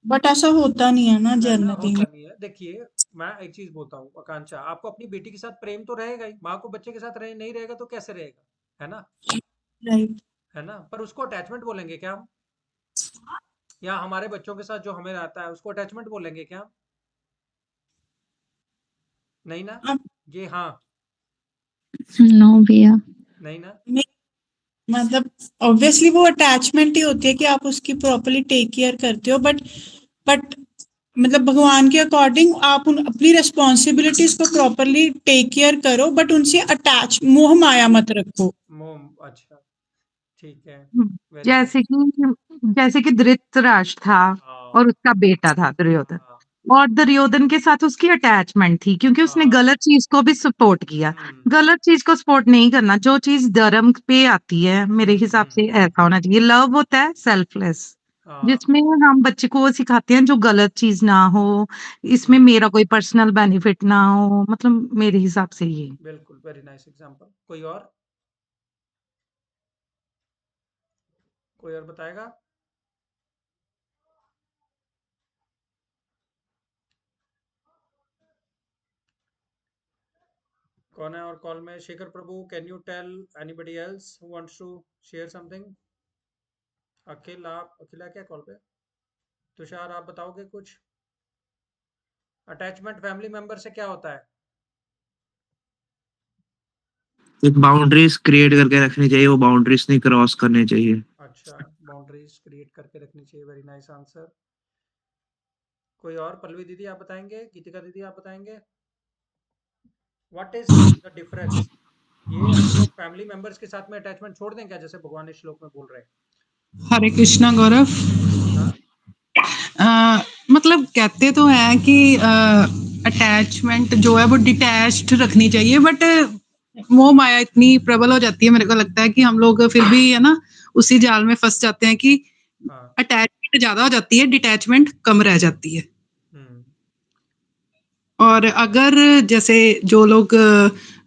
Speaker 7: बट ऐसा होता नहीं है ना
Speaker 1: ऐसा
Speaker 7: जनरली
Speaker 1: होता
Speaker 7: में।
Speaker 1: नहीं है। देखिए मैं एक चीज बोलता हूँ आकांक्षा, आपको अपनी बेटी के साथ प्रेम तो रहेगा ही, माँ को बच्चे के साथ नहीं रहेगा तो कैसे रहेगा, है ना।
Speaker 7: राइट।
Speaker 1: है ना, पर उसको अटैचमेंट बोलेंगे क्या हम? या हमारे बच्चों के साथ जो हमें रहता है उसको अटैचमेंट बोलेंगे क्या हम? नहीं ना।
Speaker 7: अब
Speaker 1: ये हाँ।
Speaker 2: नो भैया।
Speaker 1: नहीं ना।
Speaker 7: मतलब ऑब्वियसली वो अटैचमेंट ही होती है कि आप उसकी प्रॉपरली टेक केयर करते हो, बट मतलब भगवान के अकॉर्डिंग आप उन अपनी रेस्पॉन्सिबिलिटीज को प्रॉपरली टेक केयर करो, बट उनसे अटैच मोह माया मत रखो।
Speaker 1: मोम, अच्छा, ठीक है,
Speaker 3: हम्म,
Speaker 1: वेरी गुड।
Speaker 3: जैसे कि धृतराष्ट्र था
Speaker 1: हाँ
Speaker 3: और उसका बेटा था दुर्योधन।
Speaker 1: हाँ
Speaker 3: और दुर्योधन के साथ उसकी अटैचमेंट थी क्योंकि उसने
Speaker 1: हाँ
Speaker 3: गलत चीज को भी सपोर्ट किया। गलत चीज को सपोर्ट नहीं करना, जो चीज धर्म पे आती है मेरे हिसाब से ऐसा होना चाहिए। लव होता है सेल्फलेस,
Speaker 1: हाँ
Speaker 3: जिसमें हम बच्चे को वो सिखाते हैं जो गलत चीज ना हो, इसमें
Speaker 1: हम्म,
Speaker 3: मेरा कोई पर्सनल बेनिफिट ना हो, मतलब मेरे हिसाब से ये।
Speaker 1: बिल्कुल वेरी नाइस एग्जांपल। कोई और बताएगा? कौन है और कॉल में? शेखर प्रभु, can you tell anybody else who wants to share something? अकेला क्या कॉल पे? तुषार, आप बताओगे कुछ? अटैचमेंट फैमिली मेंबर से क्या होता है?
Speaker 8: एक बाउंड्रीज क्रिएट करके रखनी चाहिए, वो बाउंड्रीज नहीं क्रॉस करनी चाहिए।
Speaker 1: अच्छा, बाउंड्रीज क्रिएट करके रखनी चाहिए, वेरी नाइस आंसर। कोई और? पल्लवी दीदी आप बताएंगे? गीतिका दीदी आप बताएंगे? What is the difference? ये हम लोग फैमिली मेंबर्स के साथ में अटैचमेंट छोड़ दें क्या, जैसे भगवान इस श्लोक में बोल रहे हैं?
Speaker 9: हरे कृष्णा गौरव।
Speaker 1: हाँ
Speaker 9: मतलब कहते तो हैं कि अटैचमेंट जो है वो डिटैच्ड रखनी चाहिए, बट मोह माया इतनी प्रबल हो जाती है, मेरे को लगता है कि हम लोग फिर भी है ना उसी जाल में फंस जाते हैं कि
Speaker 1: हाँ
Speaker 9: अटैचमेंट ज्यादा हो जाती है, डिटैचमेंट कम रह जाती है।
Speaker 1: हम्म
Speaker 9: और अगर जैसे जो लोग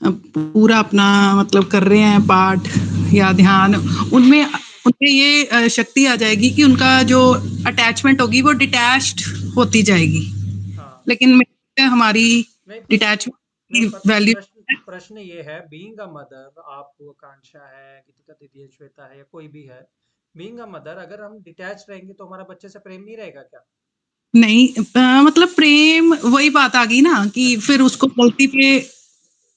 Speaker 9: पूरा अपना मतलब कर रहे हैं पाठ या ध्यान, उनमें उनमें ये शक्ति आ जाएगी कि उनका जो अटैचमेंट होगी वो डिटैच्ड होती जाएगी।
Speaker 1: हाँ
Speaker 9: लेकिन हमारी
Speaker 1: नहीं पर
Speaker 9: डिटैचमेंट
Speaker 1: नहीं
Speaker 9: की
Speaker 1: पर
Speaker 9: वैल्यू।
Speaker 1: प्रश्न ये है, बीइंग अ मदर, आप आकांक्षा है, गीतिका दीदी है, श्वेता है, या कोई भी है, बीइंग अ मदर अगर हम डिटैच रहेंगे तो हमारा बच्चे से प्रेम नहीं रहेगा क्या?
Speaker 9: नहीं मतलब प्रेम वही बात आ गई ना कि फिर उसको गलती पे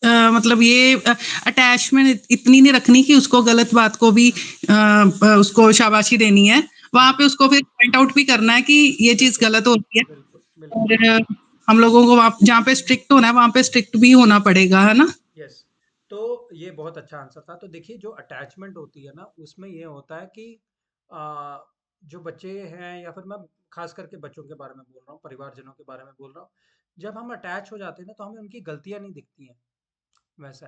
Speaker 9: मतलब ये अटैचमेंट इतनी नहीं रखनी कि उसको गलत बात को भी उसको शाबाशी देनी है। वहां पे उसको फिर पॉइंट आउट भी करना है कि ये चीज
Speaker 1: बिल्कुल
Speaker 9: गलत हो रही है।
Speaker 1: बिल्कुल बिल्कुल।
Speaker 9: और हम लोगों को वहाँ जहाँ पे स्ट्रिक्ट होना है वहां पे स्ट्रिक्ट भी होना पड़ेगा, है ना।
Speaker 1: यस। तो ये बहुत अच्छा आंसर था। तो देखिए, जो अटैचमेंट होती है ना, उसमें ये होता है कि आ, जो बच्चे हैं, या फिर मैं खास करके बच्चों के बारे में बोल रहा हूँ, परिवारजनों के बारे में बोल रहा हूँ, जब हम अटैच हो जाते हैं ना तो हमें उनकी गलतियां नहीं दिखती हैं। वैसा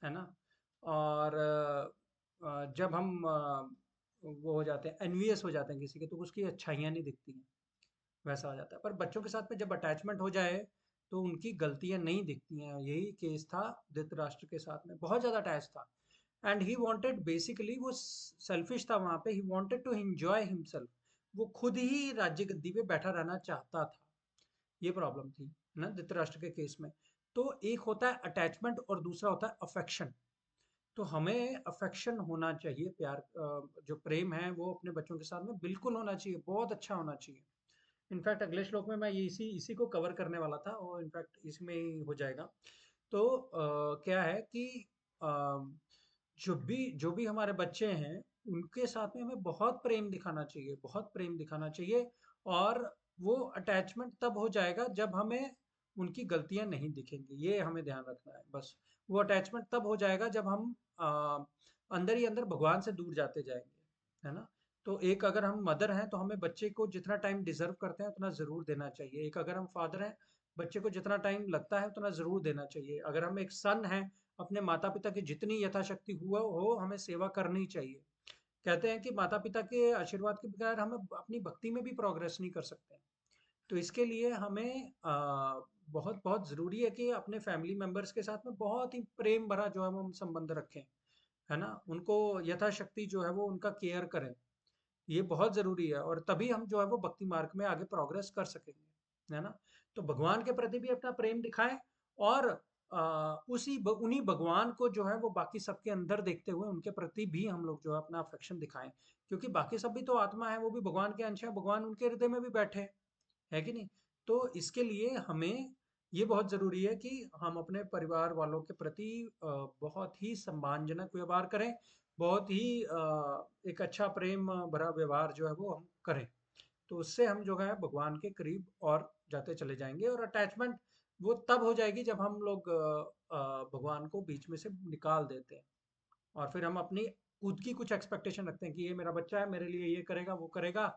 Speaker 1: है ना? और जब हम वो हो जाते हैं, एनवियस हो जाते हैं किसी के, तो उसकी अच्छाइयाँ नहीं दिखती हैं। वैसा हो जाता है। पर बच्चों के साथ में जब अटैचमेंट हो जाए तो उनकी गलतियां नहीं दिखती हैं। यही केस था धृतराष्ट्र के साथ में, बहुत ज्यादा अटैच था। एंड ही वांटेड, बेसिकली वो सेल्फिश था वहां पे, he wanted to enjoy himself. वो खुद ही राज्य गद्दी पे बैठा रहना चाहता था। ये प्रॉब्लम थी ना धृतराष्ट्र के केस में। तो एक होता है अटैचमेंट और दूसरा होता है अफेक्शन। तो हमें अफेक्शन होना चाहिए, प्यार, जो प्रेम है वो अपने बच्चों के साथ में बिल्कुल होना चाहिए, बहुत अच्छा होना चाहिए। इनफैक्ट अगले श्लोक में मैं ये इसी इसी को कवर करने वाला था, और इनफैक्ट इसमें ही हो जाएगा। तो क्या है कि अ, जो भी हमारे बच्चे हैं, उनके साथ में हमें बहुत प्रेम दिखाना चाहिए, बहुत प्रेम दिखाना चाहिए। और वो अटैचमेंट तब हो जाएगा जब हमें उनकी गलतियां नहीं दिखेंगी, ये हमें ध्यान रखना है बस। वो अटैचमेंट तब हो जाएगा जब हम अंदर ही अंदर भगवान से दूर जाते जाएंगे, है ना? तो एक अगर हम मदर हैं तो हमें बच्चे को जितना टाइम डिजर्व करते हैं उतना ज़रूर देना चाहिए। एक अगर हम फादर हैं, बच्चे को जितना टाइम लगता है उतना ज़रूर देना चाहिए। अगर हम एक सन हैं, अपने माता पिता की जितनी यथाशक्ति हुआ हो हमें सेवा करनी चाहिए। कहते हैं कि माता पिता के आशीर्वाद के बगैर हम अपनी भक्ति में भी प्रोग्रेस नहीं कर सकते। तो इसके लिए हमें बहुत बहुत ज़रूरी है कि अपने फैमिली मेंबर्स के साथ में बहुत ही प्रेम भरा जो है वो हम संबंध रखें, है ना? उनको यथाशक्ति जो है वो उनका केयर करें। ये बहुत ज़रूरी है, और तभी हम जो है वो भक्ति मार्ग में आगे प्रोग्रेस कर सकेंगे, है ना? तो भगवान के प्रति भी अपना प्रेम दिखाएं, और उन्हीं भगवान को जो है वो बाकी सबके अंदर देखते हुए उनके प्रति भी हम लोग जो है अपना अफेक्शन दिखाएं। क्योंकि बाकी सब भी तो आत्मा है, वो भी भगवान के अंश है, भगवान उनके हृदय में भी बैठे हैं, है कि नहीं? तो इसके लिए हमें ये बहुत ज़रूरी है कि हम अपने परिवार वालों के प्रति बहुत ही सम्मानजनक व्यवहार करें, बहुत ही एक अच्छा प्रेम भरा व्यवहार जो है वो हम करें। तो उससे हम जो है भगवान के करीब और जाते चले जाएंगे। और अटैचमेंट वो तब हो जाएगी जब हम लोग भगवान को बीच में से निकाल देते हैं, और फिर हम अपनी खुद की कुछ एक्सपेक्टेशन रखते हैं कि ये मेरा बच्चा है, मेरे लिए ये करेगा वो करेगा,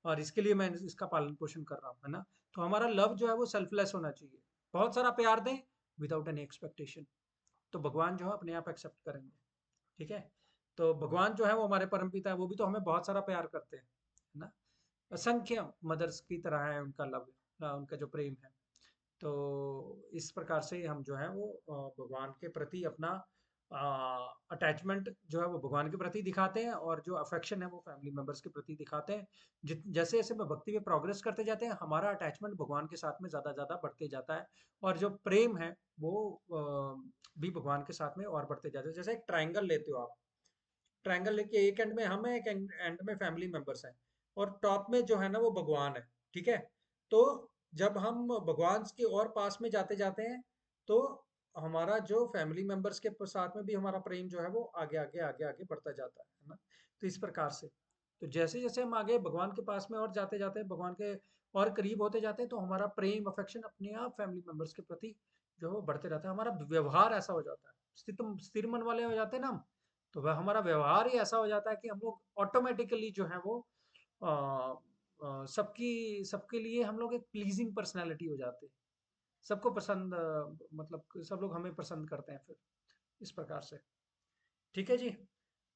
Speaker 1: और इसके लिए मैं इसका पालन पोषण कर रहा हूँ, है ना? तो हमारा लव जो है वो सेल्फलेस होना चाहिए, बहुत सारा प्यार दें विदाउट एनी एक्सपेक्टेशन, तो भगवान जो है अपने आप एक्सेप्ट करेंगे। ठीक है, तो भगवान जो है वो हमारे परम पिता है, वो भी तो हमें बहुत सारा प्यार करते हैं, है ना, असंख्य मदर्स की तरह है उनका लव, उनका जो प्रेम है। तो इस प्रकार से हम जो है वो भगवान के प्रति अपना अटैचमेंट जो है वो भगवान के प्रति दिखाते हैं, और जो अफेक्शन है वो फैमिली मेंबर्स के प्रति दिखाते हैं। जैसे जैसे हम भक्ति में प्रोग्रेस करते जाते हैं, हमारा अटैचमेंट भगवान के साथ में ज़्यादा ज़्यादा बढ़ते जाता है, और जो प्रेम है वो भी भगवान के साथ में और बढ़ते जाते हैं। जैसे एक ट्राइंगल लेते हो आप, ट्रायंगल लेके एक एंड में हम है, एक एंड में फैमिली मेंबर्स हैं, और टॉप में जो है ना वो भगवान है। ठीक है, तो जब हम भगवान के और पास में जाते जाते हैं, तो हमारा जो फैमिली मेंबर्स के साथ में भी हमारा प्रेम जो है वो आगे आगे आगे आगे बढ़ता जाता है ना। तो इस प्रकार से, तो जैसे जैसे हम आगे भगवान के पास में और जाते जाते हैं, भगवान के और करीब होते जाते हैं, तो हमारा प्रेम अफेक्शन अपने आप फैमिली मेंबर्स के प्रति जो है वो बढ़ते रहता है। हमारा व्यवहार ऐसा हो जाता है, स्थिर मन वाले हो जाते हैं ना हम, तो वह हमारा व्यवहार ही ऐसा हो जाता है कि हम लोग ऑटोमेटिकली जो है वो सबकी सबके लिए हम लोग एक प्लीजिंग पर्सनैलिटी हो जाते हैं, सबको पसंद, मतलब सब लोग हमें पसंद करते हैं फिर, इस प्रकार से। ठीक है जी,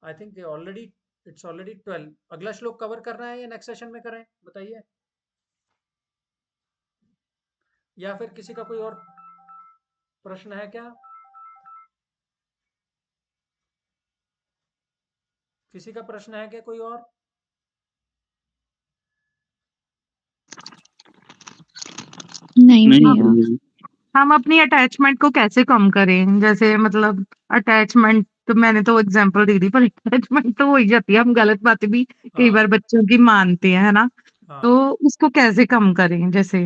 Speaker 1: I think already it's already 12। अगला श्लोक कवर करना है या नेक्स्ट सेशन में करें, बताइए, या फिर किसी का कोई और प्रश्न है क्या? किसी का प्रश्न है क्या कोई और?
Speaker 2: नहीं
Speaker 5: नहीं
Speaker 2: भैया।
Speaker 5: नहीं,
Speaker 3: हम अपनी अटैचमेंट को कैसे कम करें? जैसे मतलब अटैचमेंट तो मैंने तो एग्जांपल दे दी, पर अटैचमेंट तो हो ही जाती है, हम गलत बातें भी कई
Speaker 1: हाँ
Speaker 3: बार बच्चों की मानते हैं, है ना?
Speaker 1: हाँ,
Speaker 3: तो उसको कैसे कम करें? जैसे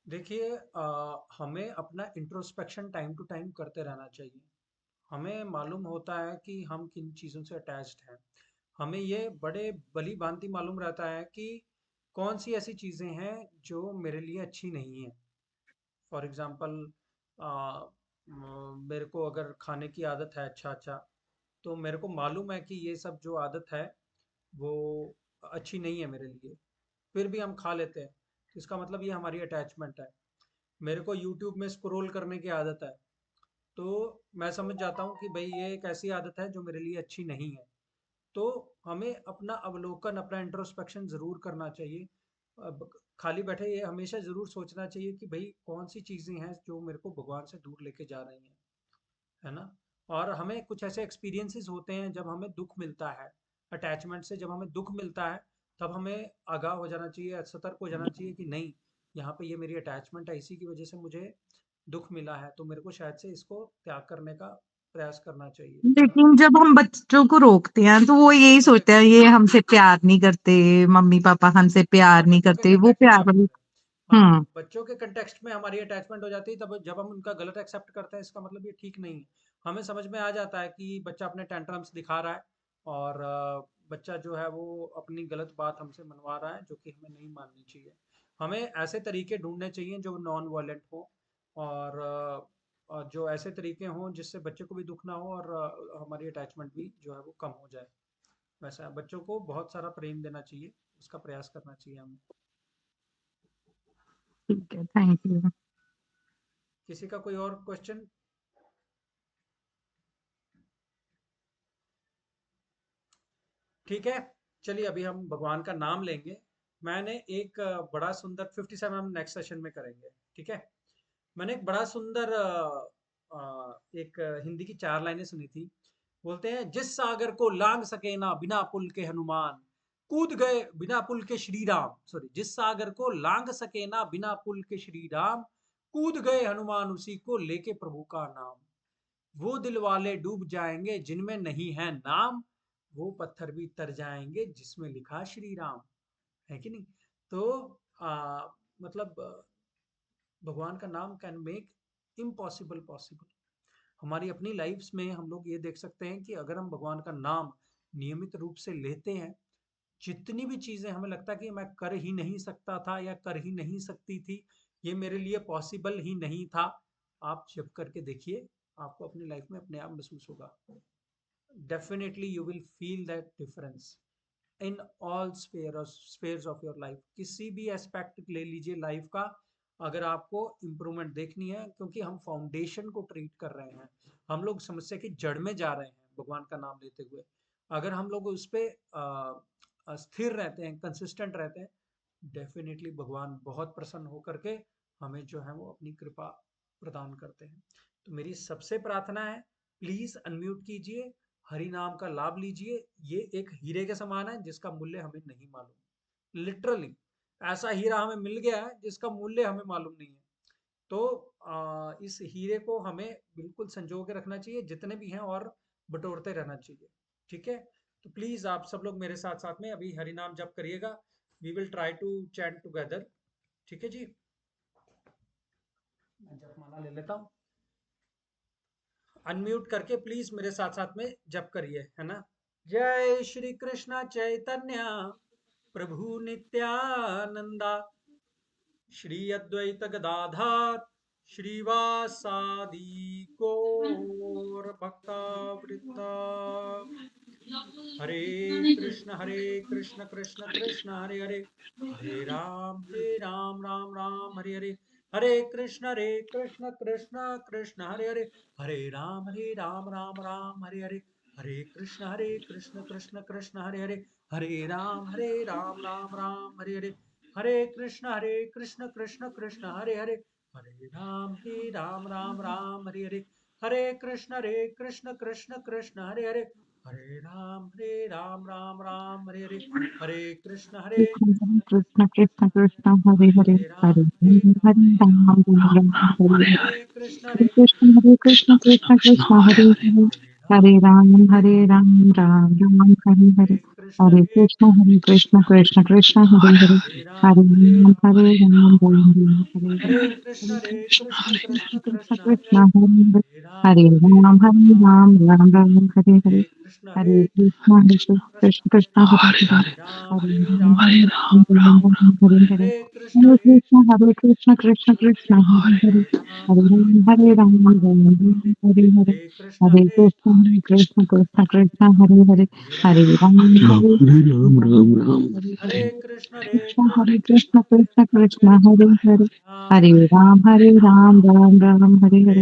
Speaker 1: देखिए हमें अपना इंट्रोस्पेक्शन टाइम टू टाइम करते रहना चाहिए। हमें मालूम होता है कि हम किन चीज़ों से अटैच्ड हैं। हमें ये बड़े भली भांति मालूम रहता है कि कौन सी ऐसी चीज़ें हैं जो मेरे लिए अच्छी नहीं हैं। फॉर एग्ज़ाम्पल मेरे को अगर खाने की आदत है अच्छा अच्छा, तो मेरे को मालूम है कि ये सब जो आदत है वो अच्छी नहीं है मेरे लिए, फिर भी हम खा लेते हैं, तो इसका मतलब ये हमारी अटैचमेंट है। मेरे को यूट्यूब में स्क्रॉल करने की आदत है, तो मैं समझ जाता हूँ कि भाई ये एक ऐसी आदत है जो मेरे लिए अच्छी नहीं है। तो हमें अपना अवलोकन, अपना इंट्रोस्पेक्शन ज़रूर करना चाहिए। अब खाली बैठे ये हमेशा ज़रूर सोचना चाहिए कि भाई कौन सी चीज़ें हैं जो मेरे को भगवान से दूर लेके जा रही हैं, है ना। और हमें कुछ ऐसे एक्सपीरियंसेस होते हैं जब हमें दुख मिलता है, अटैचमेंट से जब हमें दुख मिलता है, तब हमें आगाह हो जाना चाहिए, सतर्क हो जाना चाहिए कि नहीं, यहाँ पे ये मेरी अटैचमेंट है, इसी की वजह से मुझे दुख मिला है, तो मेरे को शायद से इसको त्याग करने का प्रयास करना चाहिए, है ना।
Speaker 3: लेकिन जब हम बच्चों को रोकते हैं तो वो यही
Speaker 1: बच्चों के
Speaker 3: सोचते हैं ये हमसे प्यार नहीं करते, मम्मी पापा हमसे
Speaker 1: वो
Speaker 3: प्यार नहीं
Speaker 1: बच्चों के
Speaker 3: करते, वो
Speaker 1: कंटेक्स्ट में
Speaker 3: प्यार
Speaker 1: हम
Speaker 3: वाली।
Speaker 1: बोल रहे हैं, हाँ,
Speaker 3: हम्म।
Speaker 1: बच्चों के कंटेक्स्ट में हमारी अटैचमेंट हो जाती है, तब जब हम उनका गलत एक्सेप्ट करते हैं, इसका मतलब ये ठीक नहीं है। हमें समझ में आ जाता है कि बच्चा अपने टेंट्रम्स दिखा रहा है, और बच्चा जो है वो अपनी गलत बात हमसे मनवा रहा है, जो कि हमें नहीं माननी चाहिए। हमें ऐसे तरीके ढूंढने चाहिए जो नॉन वायलेंट हो, और और जो ऐसे तरीके हों जिससे बच्चे को भी दुख ना हो, और हमारी अटैचमेंट भी जो है वो कम हो जाए। वैसा बच्चों को बहुत सारा प्रेम देना चाहिए, उसका प्रयास करना चाहिए हमें।
Speaker 3: ठीक है, थैंक यू।
Speaker 1: किसी का कोई और क्वेश्चन? ठीक है, चलिए अभी हम भगवान का नाम लेंगे। मैंने एक बड़ा सुंदर 57 हम नेक्स्ट सेशन में करेंगे। ठीक है, मैंने एक बड़ा सुंदर एक हिंदी की 4 लाइनें सुनी थी। बोलते हैं, जिस सागर को लांग सके ना बिना पुल के हनुमान, कूद गए बिना पुल के श्री राम। सॉरी, जिस सागर को लांग सके ना बिना पुल के श्री राम, कूद गए हनुमान उसी को लेके प्रभु का नाम। वो दिल वाले डूब जाएंगे जिनमें नहीं है नाम, वो पत्थर भी तर जाएंगे जिसमें लिखा श्री राम। है कि नहीं? तो मतलब भगवान का नाम कैन मेक इम्पॉसिबल पॉसिबल। हमारी अपनी लाइफ्स में हम लोग ये देख सकते हैं कि अगर हम भगवान का नाम नियमित रूप से लेते हैं, जितनी भी चीजें हमें लगता है कि मैं कर ही नहीं सकता था या कर ही नहीं सकती थी, ये मेरे लिए पॉसिबल ही नहीं था, आप जब करके देखिए, आपको अपनी लाइफ में अपने आप महसूस होगा। Definitely you will feel that difference. In all spheres of your life. किसी भी एस्पेक्ट ले लीजिए लाइफ का, अगर आपको इम्प्रूवमेंट देखनी है, क्योंकि हम फाउंडेशन को ट्रीट कर रहे हैं, हम लोग समस्या की जड़ में जा रहे हैं भगवान का नाम लेते हुए। अगर हम लोग उस पर स्थिर रहते हैं, कंसिस्टेंट रहते हैं, डेफिनेटली भगवान बहुत प्रसन्न होकर के हमें जो है वो अपनी कृपा प्रदान करते हैं। तो मेरी सबसे प्रार्थना है, प्लीज अनम्यूट कीजिए, हरि नाम का लाभ लीजिए। ये एक हीरे के समान है जिसका मूल्य हमें नहीं मालूम। लिटरली ऐसा हीरा हमें मिल गया है जिसका मूल्य हमें मालूम नहीं है। तो इस हीरे को हमें बिल्कुल संजो के रखना चाहिए, जितने भी हैं और बटोरते रहना चाहिए। ठीक है, तो प्लीज आप सब लोग मेरे साथ साथ में अभी हरि नाम जप करिएगा। We will try to chant together. ठीक है जी, मैं जपमाला ले लेता हूँ। अनम्यूट करके प्लीज मेरे साथ साथ में जप करिए, है ना। जय श्री कृष्ण चैतन्य प्रभु नित्यानंदा, श्री अद्वैत गदाधर श्रीवासादि गौर भक्तवृंद। हरे कृष्ण कृष्ण कृष्ण हरे हरे, हरे राम राम राम हरे हरे, हरे कृष्ण कृष्ण कृष्ण हरे हरे, हरे राम राम राम हरे हरे, हरे कृष्ण कृष्ण कृष्ण हरे हरे, हरे राम राम राम हरे हरे, हरे कृष्ण कृष्ण कृष्ण हरे हरे, हरे राम राम हरे हरे, हरे कृष्ण कृष्ण कृष्ण हरे हरे, हरे राम राम हरे हरे, हरे कृष्ण
Speaker 3: कृष्ण कृष्ण कृष्ण हरे हरे, हरे
Speaker 1: राम
Speaker 3: हरे राम राम राम हरे हरे,
Speaker 1: हरे कृष्ण
Speaker 3: हरे कृष्ण कृष्ण कृष्ण हरे हरे, हरे राम राम राम हरे हरे, हरे कृष्ण कृष्ण कृष्ण हरे हरे, हरे राम राम हरे हरे,
Speaker 1: हरे कृष्ण
Speaker 3: हरे
Speaker 1: कृष्ण कृष्ण
Speaker 3: कृष्ण
Speaker 1: कृष्ण हरे
Speaker 3: कृष्ण
Speaker 1: हरे,
Speaker 3: हरे हरे,
Speaker 1: हरे
Speaker 3: राम राम हरे हरे,
Speaker 1: कृष्ण
Speaker 3: हरे
Speaker 1: कृष्ण
Speaker 3: कृष्ण कृष्ण
Speaker 1: कृष्ण
Speaker 3: हरे हरे,
Speaker 1: हरे
Speaker 3: हरे
Speaker 1: राम
Speaker 3: राम हरे हरे,
Speaker 1: हरे कृष्ण
Speaker 3: हरे कृष्ण कृष्ण कृष्ण हरे हरे, हरे राम हरे हरे,
Speaker 1: हरे कृष्ण
Speaker 3: हरे कृष्ण कृष्ण कृष्ण हरे हरे, हरे राम
Speaker 5: राम राम राम।
Speaker 3: हरे
Speaker 1: हरे
Speaker 3: हरे,
Speaker 1: कृष्ण
Speaker 3: हरे कृष्ण कृष्ण कृष्ण हरे हरे,
Speaker 1: राम
Speaker 3: हरे राम राम हरे हरे,
Speaker 1: हरे
Speaker 3: हरे कृष्ण
Speaker 1: कृष्ण
Speaker 3: कृष्ण कृष्ण हरे हरे, हरे राम
Speaker 1: हरे हरे, हरे कृष्ण
Speaker 3: कृष्ण कृष्ण
Speaker 1: हरे
Speaker 3: कृष्ण
Speaker 1: हरे,
Speaker 3: हरे हरे, हरे राम
Speaker 1: हरे हरे,
Speaker 3: हरे हरे,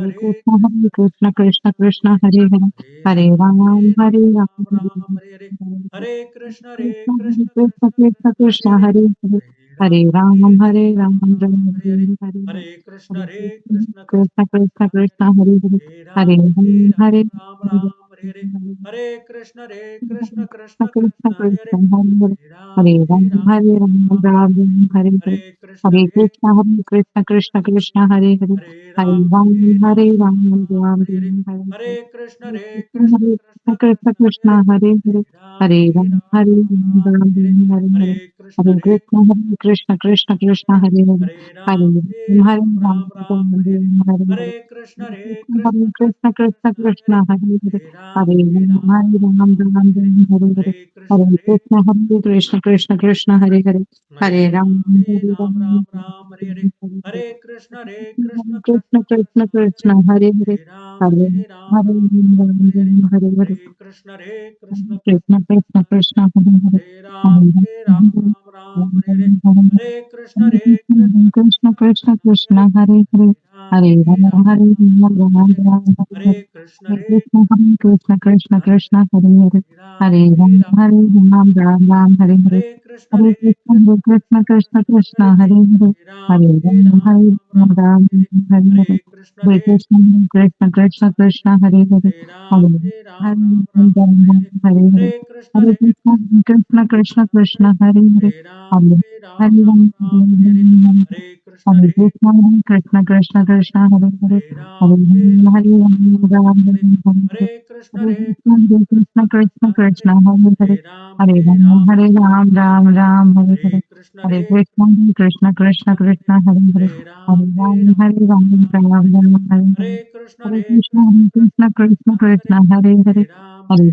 Speaker 1: हरे कृष्ण
Speaker 3: हरे
Speaker 1: कृष्ण
Speaker 3: कृष्ण कृष्ण कृष्ण हरे हरे,
Speaker 1: हरे
Speaker 3: हरे
Speaker 1: राम हरे हरे, हरे कृष्ण
Speaker 3: कृष्ण कृष्ण
Speaker 1: हरे हरे,
Speaker 3: कृष्ण हरे हरे,
Speaker 1: हरे
Speaker 3: हरे
Speaker 1: राम
Speaker 3: राम हरे हरे,
Speaker 1: हरे कृष्ण
Speaker 3: हरे कृष्ण कृष्ण कृष्ण हरे हरे, हरे राम
Speaker 1: हरे हरे,
Speaker 3: हरे
Speaker 1: हरे
Speaker 3: हरे,
Speaker 1: कृष्ण
Speaker 3: हरे कृष्ण कृष्ण
Speaker 1: हरे
Speaker 3: कृष्ण
Speaker 1: हरे,
Speaker 3: हरे हरे, हरे राम हरे हरे,
Speaker 1: हरे कृष्ण
Speaker 3: हरे कृष्ण कृष्ण कृष्ण हरे हरे,
Speaker 1: हरे
Speaker 3: हरे
Speaker 1: राम हरे हरे,
Speaker 3: हरे
Speaker 1: हरे
Speaker 3: हरे,
Speaker 1: कृष्ण
Speaker 3: हरे कृष्ण कृष्ण
Speaker 1: हरे
Speaker 3: कृष्ण हरे हरे,
Speaker 1: हरे
Speaker 3: हरे राम
Speaker 1: हरे,
Speaker 3: हरे हरे,
Speaker 1: हरे कृष्ण
Speaker 3: हरे कृष्ण कृष्ण कृष्ण हरे हरे, हरे
Speaker 1: राम हरे हरे, हरे कृष्ण
Speaker 3: कृष्ण कृष्ण कृष्ण हरे हरे, हरे हरे हरे,
Speaker 1: हरे कृष्ण कृष्ण
Speaker 3: कृष्ण कृष्ण कृष्ण हरे हरे,
Speaker 1: हरे राम हरे हरे,
Speaker 3: हरे
Speaker 1: हरे कृष्ण
Speaker 3: कृष्ण कृष्ण कृष्ण हरे हरे, हरे राम
Speaker 1: हरे कृष्ण
Speaker 3: कृष्ण कृष्ण कृष्ण हरे हरे, हरे राम हरे हरे,
Speaker 1: हरे कृष्ण
Speaker 3: हरे कृष्ण कृष्ण हरे हरे, हरे राम हरे हरे,
Speaker 1: हरे कृष्ण
Speaker 3: हरे कृष्ण कृष्ण हरे हरे, हरे हरे हरे,
Speaker 1: हरे कृष्ण
Speaker 3: हरे कृष्ण कृष्ण हरे हरे, हरे
Speaker 1: हरे हरे, हरे कृष्ण
Speaker 3: हरे कृष्ण कृष्ण हरे हरे, हरे
Speaker 1: हरे कृष्ण
Speaker 3: कृष्ण कृष्ण हरे हरे, हरे राम हरे
Speaker 1: हरे
Speaker 3: हरे,
Speaker 1: कृष्ण
Speaker 3: हरे कृष्ण कृष्ण हरे हरे, हरे राम हरे हरे,
Speaker 1: हरे कृष्ण
Speaker 3: हरे कृष्ण कृष्ण हरे हरे, हरे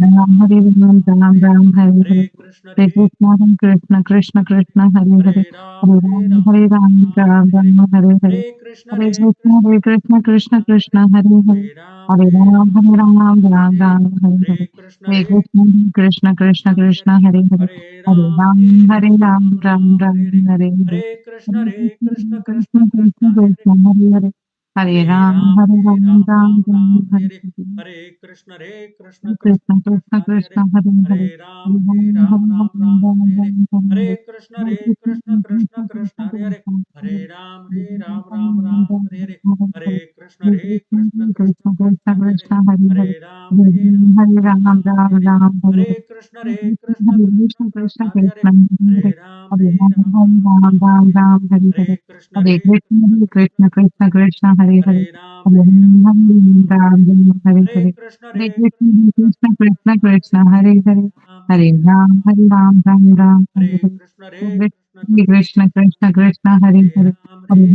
Speaker 3: राम राम हरे
Speaker 1: हरे
Speaker 3: हरे,
Speaker 1: कृष्ण
Speaker 3: हरे कृष्ण कृष्ण कृष्ण हरे
Speaker 1: हरे राम
Speaker 3: हरे राम राम राम हरे हरे
Speaker 1: हरे कृष्ण
Speaker 3: हरे कृष्ण कृष्ण कृष्ण हरे हरे
Speaker 1: हरे राम
Speaker 3: हरे राम राम राम राम हरे
Speaker 1: हरे
Speaker 3: हरे
Speaker 1: कृष्ण
Speaker 3: हरे कृष्ण कृष्ण कृष्ण हरे हरे
Speaker 1: हरे
Speaker 3: हरे राम राम राम हरे हरे
Speaker 1: हरे कृष्ण
Speaker 3: कृष्ण
Speaker 1: कृष्ण
Speaker 3: कृष्ण कृष्ण हरे हरे हरे राम राम राम हरे हरे
Speaker 1: हरे कृष्ण
Speaker 3: कृष्ण कृष्ण कृष्ण हरे हरे
Speaker 1: हरे राम हरे कृष्ण कृष्ण कृष्ण हरे राम हरे हरे कृष्ण कृष्ण
Speaker 3: कृष्ण हरे हरे
Speaker 1: हरे राम
Speaker 3: हरे राम राम राम हरे
Speaker 1: हरे
Speaker 3: हरे
Speaker 1: कृष्ण
Speaker 3: कृष्ण कृष्ण
Speaker 1: हरे
Speaker 3: कृष्ण हरे
Speaker 1: हरे राम
Speaker 3: हरे राम राम राम हरे हरे हरे कृष्ण कृष्ण कृष्ण हरे हरे
Speaker 1: हरे राम
Speaker 3: हरे राम राम हरे
Speaker 1: हरे
Speaker 3: हरे
Speaker 1: कृष्ण
Speaker 3: हरे कृष्ण कृष्ण कृष्ण हरे हरे
Speaker 1: राम
Speaker 3: हरे राम राम
Speaker 1: हरे
Speaker 3: हरे हरे
Speaker 1: कृष्ण
Speaker 3: हरे
Speaker 1: कृष्ण
Speaker 3: कृष्ण कृष्ण कृष्ण हरे
Speaker 1: हरे
Speaker 3: हरे
Speaker 1: राम
Speaker 3: हरे राम हरे
Speaker 1: हरे
Speaker 3: हरे
Speaker 1: कृष्ण
Speaker 3: हरे कृष्ण कृष्ण कृष्ण
Speaker 1: हरे
Speaker 3: हरे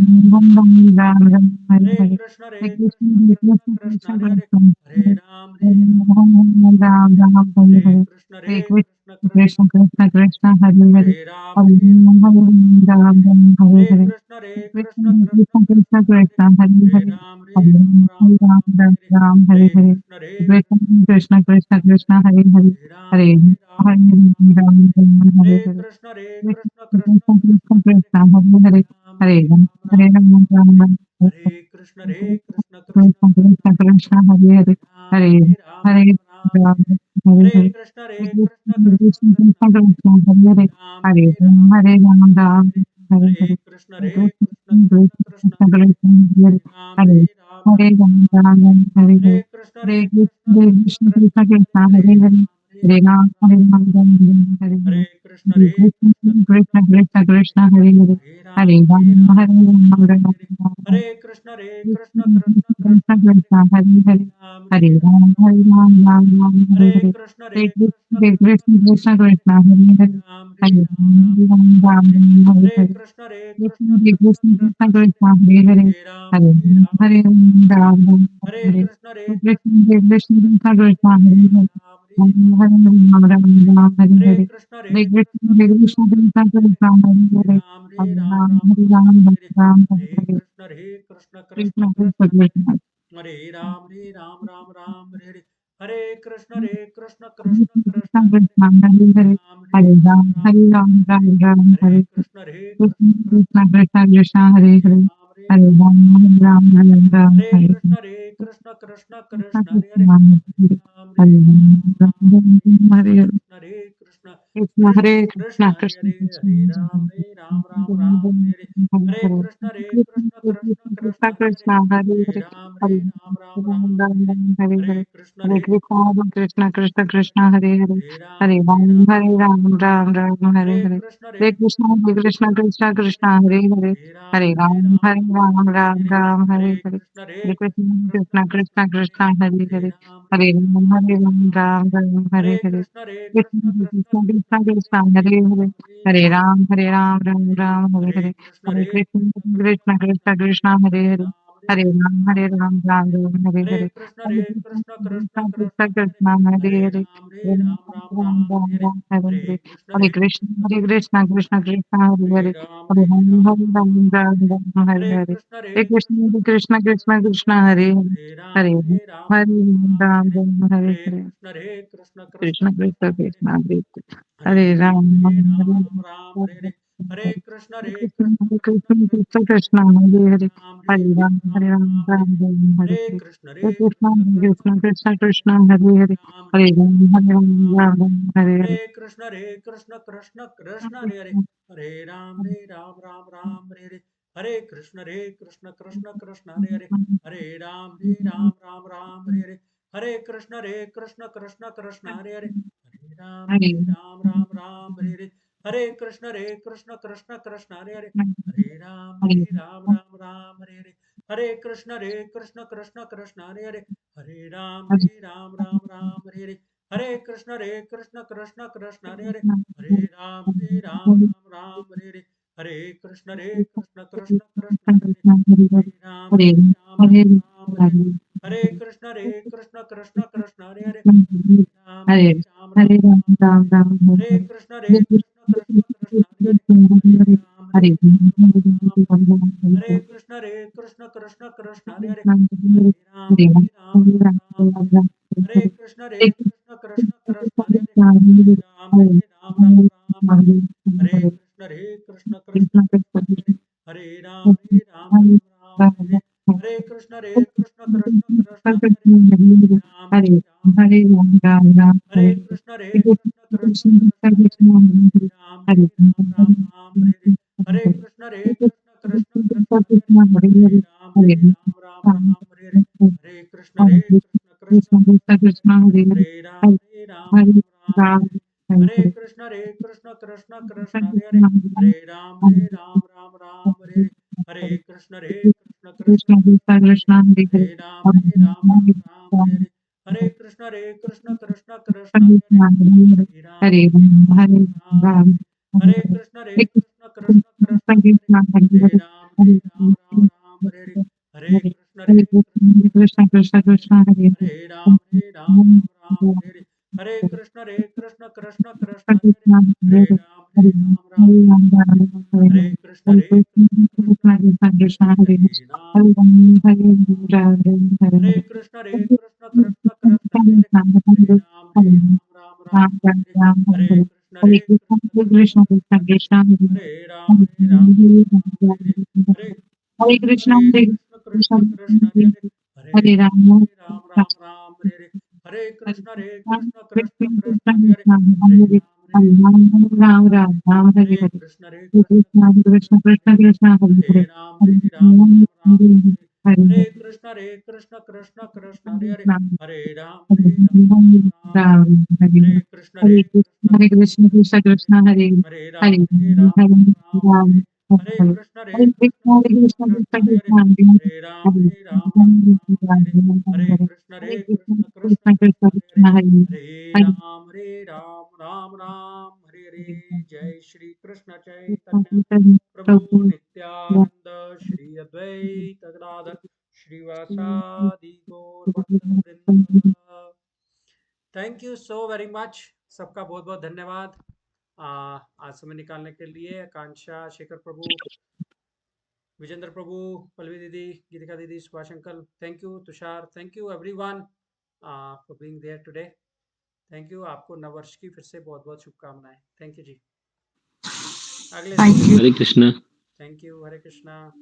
Speaker 1: राम
Speaker 3: राम हरे
Speaker 1: हरे
Speaker 3: हरे
Speaker 1: कृष्ण
Speaker 3: हरे कृष्ण कृष्ण कृष्ण हरे हरे
Speaker 1: हरे राम
Speaker 3: हरे राम हरे
Speaker 1: हरे
Speaker 3: हरे
Speaker 1: कृष्ण
Speaker 3: कृष्ण कृष्ण कृष्ण हरे
Speaker 1: हरे
Speaker 3: हरे
Speaker 1: राम
Speaker 3: हरे राम हरे
Speaker 1: हरे
Speaker 3: हरे
Speaker 1: कृष्ण
Speaker 3: कृष्ण कृष्ण कृष्ण हरे हरे
Speaker 1: हरे राम
Speaker 3: हरे राम हरे
Speaker 1: हरे
Speaker 3: हरे
Speaker 1: कृष्ण
Speaker 3: कृष्ण कृष्ण कृष्ण हरे हरे
Speaker 1: राम
Speaker 3: हरे
Speaker 1: राम
Speaker 3: राम
Speaker 1: हरे कृष्ण
Speaker 3: कृष्ण कृष्ण कृष्ण हरे हरे
Speaker 1: राम
Speaker 3: हरे
Speaker 1: राम
Speaker 3: हरे राम हरे
Speaker 1: हरे
Speaker 3: हरे
Speaker 1: कृष्ण
Speaker 3: कृष्ण कृष्ण कृष्ण हरे हरे
Speaker 1: राम
Speaker 3: हरे राम हरे
Speaker 1: हरे
Speaker 3: हरे
Speaker 1: कृष्ण
Speaker 3: कृष्ण कृष्ण कृष्ण
Speaker 1: राम
Speaker 3: हरे
Speaker 1: राम
Speaker 3: हरे राम हरे हरे
Speaker 1: हरे कृष्ण
Speaker 3: हरे कृष्ण कृष्ण कृष्ण हरे हरे हरे राम हरे
Speaker 1: हरे
Speaker 3: हरे
Speaker 1: कृष्ण
Speaker 3: हरे कृष्ण कृष्ण कृष्ण हरे हरे हरे राम
Speaker 1: हरे कृष्ण
Speaker 3: कृष्ण कृष्ण हरे हरे
Speaker 1: राम
Speaker 3: हरे राम हरे
Speaker 1: हरे
Speaker 3: हरे
Speaker 1: कृष्ण
Speaker 3: हरे कृष्ण कृष्ण कृष्ण हरे हरे
Speaker 1: राम
Speaker 3: हरे राम हरे
Speaker 1: हरे
Speaker 3: हरे
Speaker 1: कृष्ण
Speaker 3: कृष्ण कृष्ण कृष्ण हरे हरे
Speaker 1: राम
Speaker 3: हरे हरे राम
Speaker 1: हरे
Speaker 3: हरे
Speaker 1: कृष्ण
Speaker 3: कृष्ण कृष्ण हरे हरे राम हरे
Speaker 1: हरे
Speaker 3: हरे
Speaker 1: कृष्ण
Speaker 3: हरे कृष्ण कृष्ण कृष्ण हरे हरे
Speaker 1: राम
Speaker 3: हरे राम हरे
Speaker 1: हरे
Speaker 3: हरे
Speaker 1: कृष्ण
Speaker 3: कृष्ण कृष्ण कृष्ण
Speaker 1: हरे राम राम हरे कृष्ण
Speaker 3: कृष्ण कृष्ण हरे हरे
Speaker 1: राम
Speaker 3: हरे राम
Speaker 1: हरे
Speaker 3: हरे
Speaker 1: कृष्ण
Speaker 3: कृष्ण कृष्ण कृष्ण हरे हरे हरे राम
Speaker 1: हरे
Speaker 3: हरे
Speaker 1: कृष्ण
Speaker 3: कृष्ण
Speaker 1: हरे
Speaker 3: कृष्ण हरे
Speaker 1: राम
Speaker 3: हरे
Speaker 1: हरे कृष्ण
Speaker 3: कृष्ण हरे कृष्ण कृष्ण
Speaker 1: हरे राम हरे कृष्ण
Speaker 3: कृष्ण कृष्ण हरे हरे हरे हरे
Speaker 1: हरे
Speaker 3: हरे
Speaker 1: कृष्ण
Speaker 3: हरे कृष्ण कृष्ण कृष्ण हरे हरे हरे राम हरे
Speaker 1: हरे
Speaker 3: हरे
Speaker 1: कृष्ण
Speaker 3: हरे कृष्ण कृष्ण कृष्ण हरे हरे हरे राम हरे
Speaker 1: हरे
Speaker 3: हरे
Speaker 1: कृष्ण
Speaker 3: हरे कृष्ण कृष्ण कृष्ण हरे हरे हरे राम हरे
Speaker 1: हरे
Speaker 3: हरे
Speaker 1: कृष्ण
Speaker 3: कृष्ण कृष्ण कृष्ण हरे हरे हरे राम हरे हरे हरे कृष्ण कृष्ण हरे हरे हरे राम हरे
Speaker 1: हरे
Speaker 3: हरे
Speaker 1: कृष्ण
Speaker 3: हरे कृष्ण कृष्ण कृष्ण हरे हरे राम हरे
Speaker 1: हरे
Speaker 3: हरे
Speaker 1: कृष्ण
Speaker 3: हरे कृष्ण कृष्ण कृष्ण हरे हरे हरे राम हरे
Speaker 1: हरे
Speaker 3: हरे
Speaker 1: कृष्ण
Speaker 3: हरे कृष्ण कृष्ण हरे हरे हरे राम हरे
Speaker 1: हरे
Speaker 3: हरे
Speaker 1: कृष्ण
Speaker 3: कृष्ण कृष्ण कृष्ण हरे
Speaker 1: हरे
Speaker 3: हरे राम हरे
Speaker 1: राम हरे कृष्ण
Speaker 3: कृष्ण कृष्ण कृष्ण हरे हरे हरे राम हरे
Speaker 1: हरे
Speaker 3: हरे
Speaker 1: कृष्ण
Speaker 3: हरे कृष्ण कृष्ण हरे हरे हरे राम हरे हरे
Speaker 1: हरे कृष्ण हरे राम हरे कृष्ण हरे कृष्ण
Speaker 3: हरे
Speaker 1: हरे कृष्ण
Speaker 3: हरे
Speaker 1: हरे कृष्ण
Speaker 3: हरे
Speaker 1: हरे कृष्ण हरे
Speaker 3: हरे
Speaker 1: हरे कृष्ण
Speaker 3: हरे
Speaker 1: हरे कृष्ण
Speaker 3: हरे हरे राम
Speaker 1: हरे कृष्ण
Speaker 3: हरे
Speaker 1: हरे कृष्ण कृष्ण कृष्ण हरे हरे हरे राम हरे कृष्ण कृष्ण कृष्ण हरे हरे हरे राम हरे कृष्ण कृष्ण हरे राम हरे कृष्ण कृष्ण
Speaker 3: हरे हरे राम
Speaker 1: हरे कृष्ण कृष्ण
Speaker 3: हरे
Speaker 1: हरे कृष्ण कृष्ण
Speaker 3: कृष्ण हरे हरे हरे
Speaker 1: हरे कृष्ण कृष्ण
Speaker 3: कृष्ण हरे हरे
Speaker 1: हरे राम
Speaker 3: हरे राम
Speaker 1: हरे कृष्ण कृष्ण हरे राम हरे कृष्ण
Speaker 3: कृष्ण कृष्ण हरे हरे
Speaker 1: हरे राम हरे कृष्ण कृष्ण हरे राम
Speaker 3: हरे हरे राम
Speaker 1: हरे कृष्ण कृष्ण
Speaker 3: कृष्ण हरे
Speaker 1: हरे
Speaker 3: हरे
Speaker 1: राम हरे कृष्ण
Speaker 3: कृष्ण कृष्ण कृष्ण हरे
Speaker 1: हरे राम हरे कृष्ण कृष्ण
Speaker 3: हरे
Speaker 1: हरे राम हरे कृष्ण
Speaker 3: कृष्ण हरे
Speaker 1: हरे राम हरे कृष्ण कृष्ण हरे राम हरे कृष्ण
Speaker 3: कृष्ण कृष्ण
Speaker 1: हरे राम हरे
Speaker 3: हरे कृष्ण
Speaker 1: हरे
Speaker 3: हरे
Speaker 1: कृष्ण कृष्ण हरे
Speaker 3: हरे राम
Speaker 1: हरे कृष्ण
Speaker 3: कृष्ण
Speaker 1: कृष्ण
Speaker 3: राम राम राम हरे
Speaker 1: हरे
Speaker 3: हरे
Speaker 1: कृष्ण
Speaker 3: कृष्ण कृष्ण कृष्ण हरे
Speaker 1: हरे
Speaker 3: हरे
Speaker 1: राम
Speaker 3: हरे
Speaker 1: हरे कृष्ण कृष्ण हरे राम
Speaker 3: राम
Speaker 1: हरे कृष्ण
Speaker 3: हरे कृष्ण कृष्ण कृष्ण हरे
Speaker 1: हरे
Speaker 3: हरे
Speaker 1: राम
Speaker 3: राम
Speaker 1: हरे
Speaker 3: हरे
Speaker 1: कृष्ण
Speaker 3: कृष्ण कृष्ण कृष्ण हरे
Speaker 1: हरे राम हरे कृष्ण
Speaker 3: हरे कृष्ण कृष्ण कृष्ण
Speaker 1: हरे राम हरे हरे जय श्री कृष्ण चैतन्य प्रभु नित्यानंद श्री अद्वैत गदाधर श्रीवासादि गौर भक्त वृंद। Thank you so very much, सबका बहुत बहुत धन्यवाद आज समय निकालने के लिए। आकांक्षा, शेखर प्रभु, विजेंद्र प्रभु, पल्लवी दीदी, गीतिका दीदी, Subhash uncle, thank you. Tushar, thank you everyone for being there today. Thank you. आपको नववर्ष की फिर से बहुत बहुत शुभकामनाएं। थैंक यू जी। अगले
Speaker 3: thank you
Speaker 5: Hare Krishna.
Speaker 1: Thank you. Hare Krishna.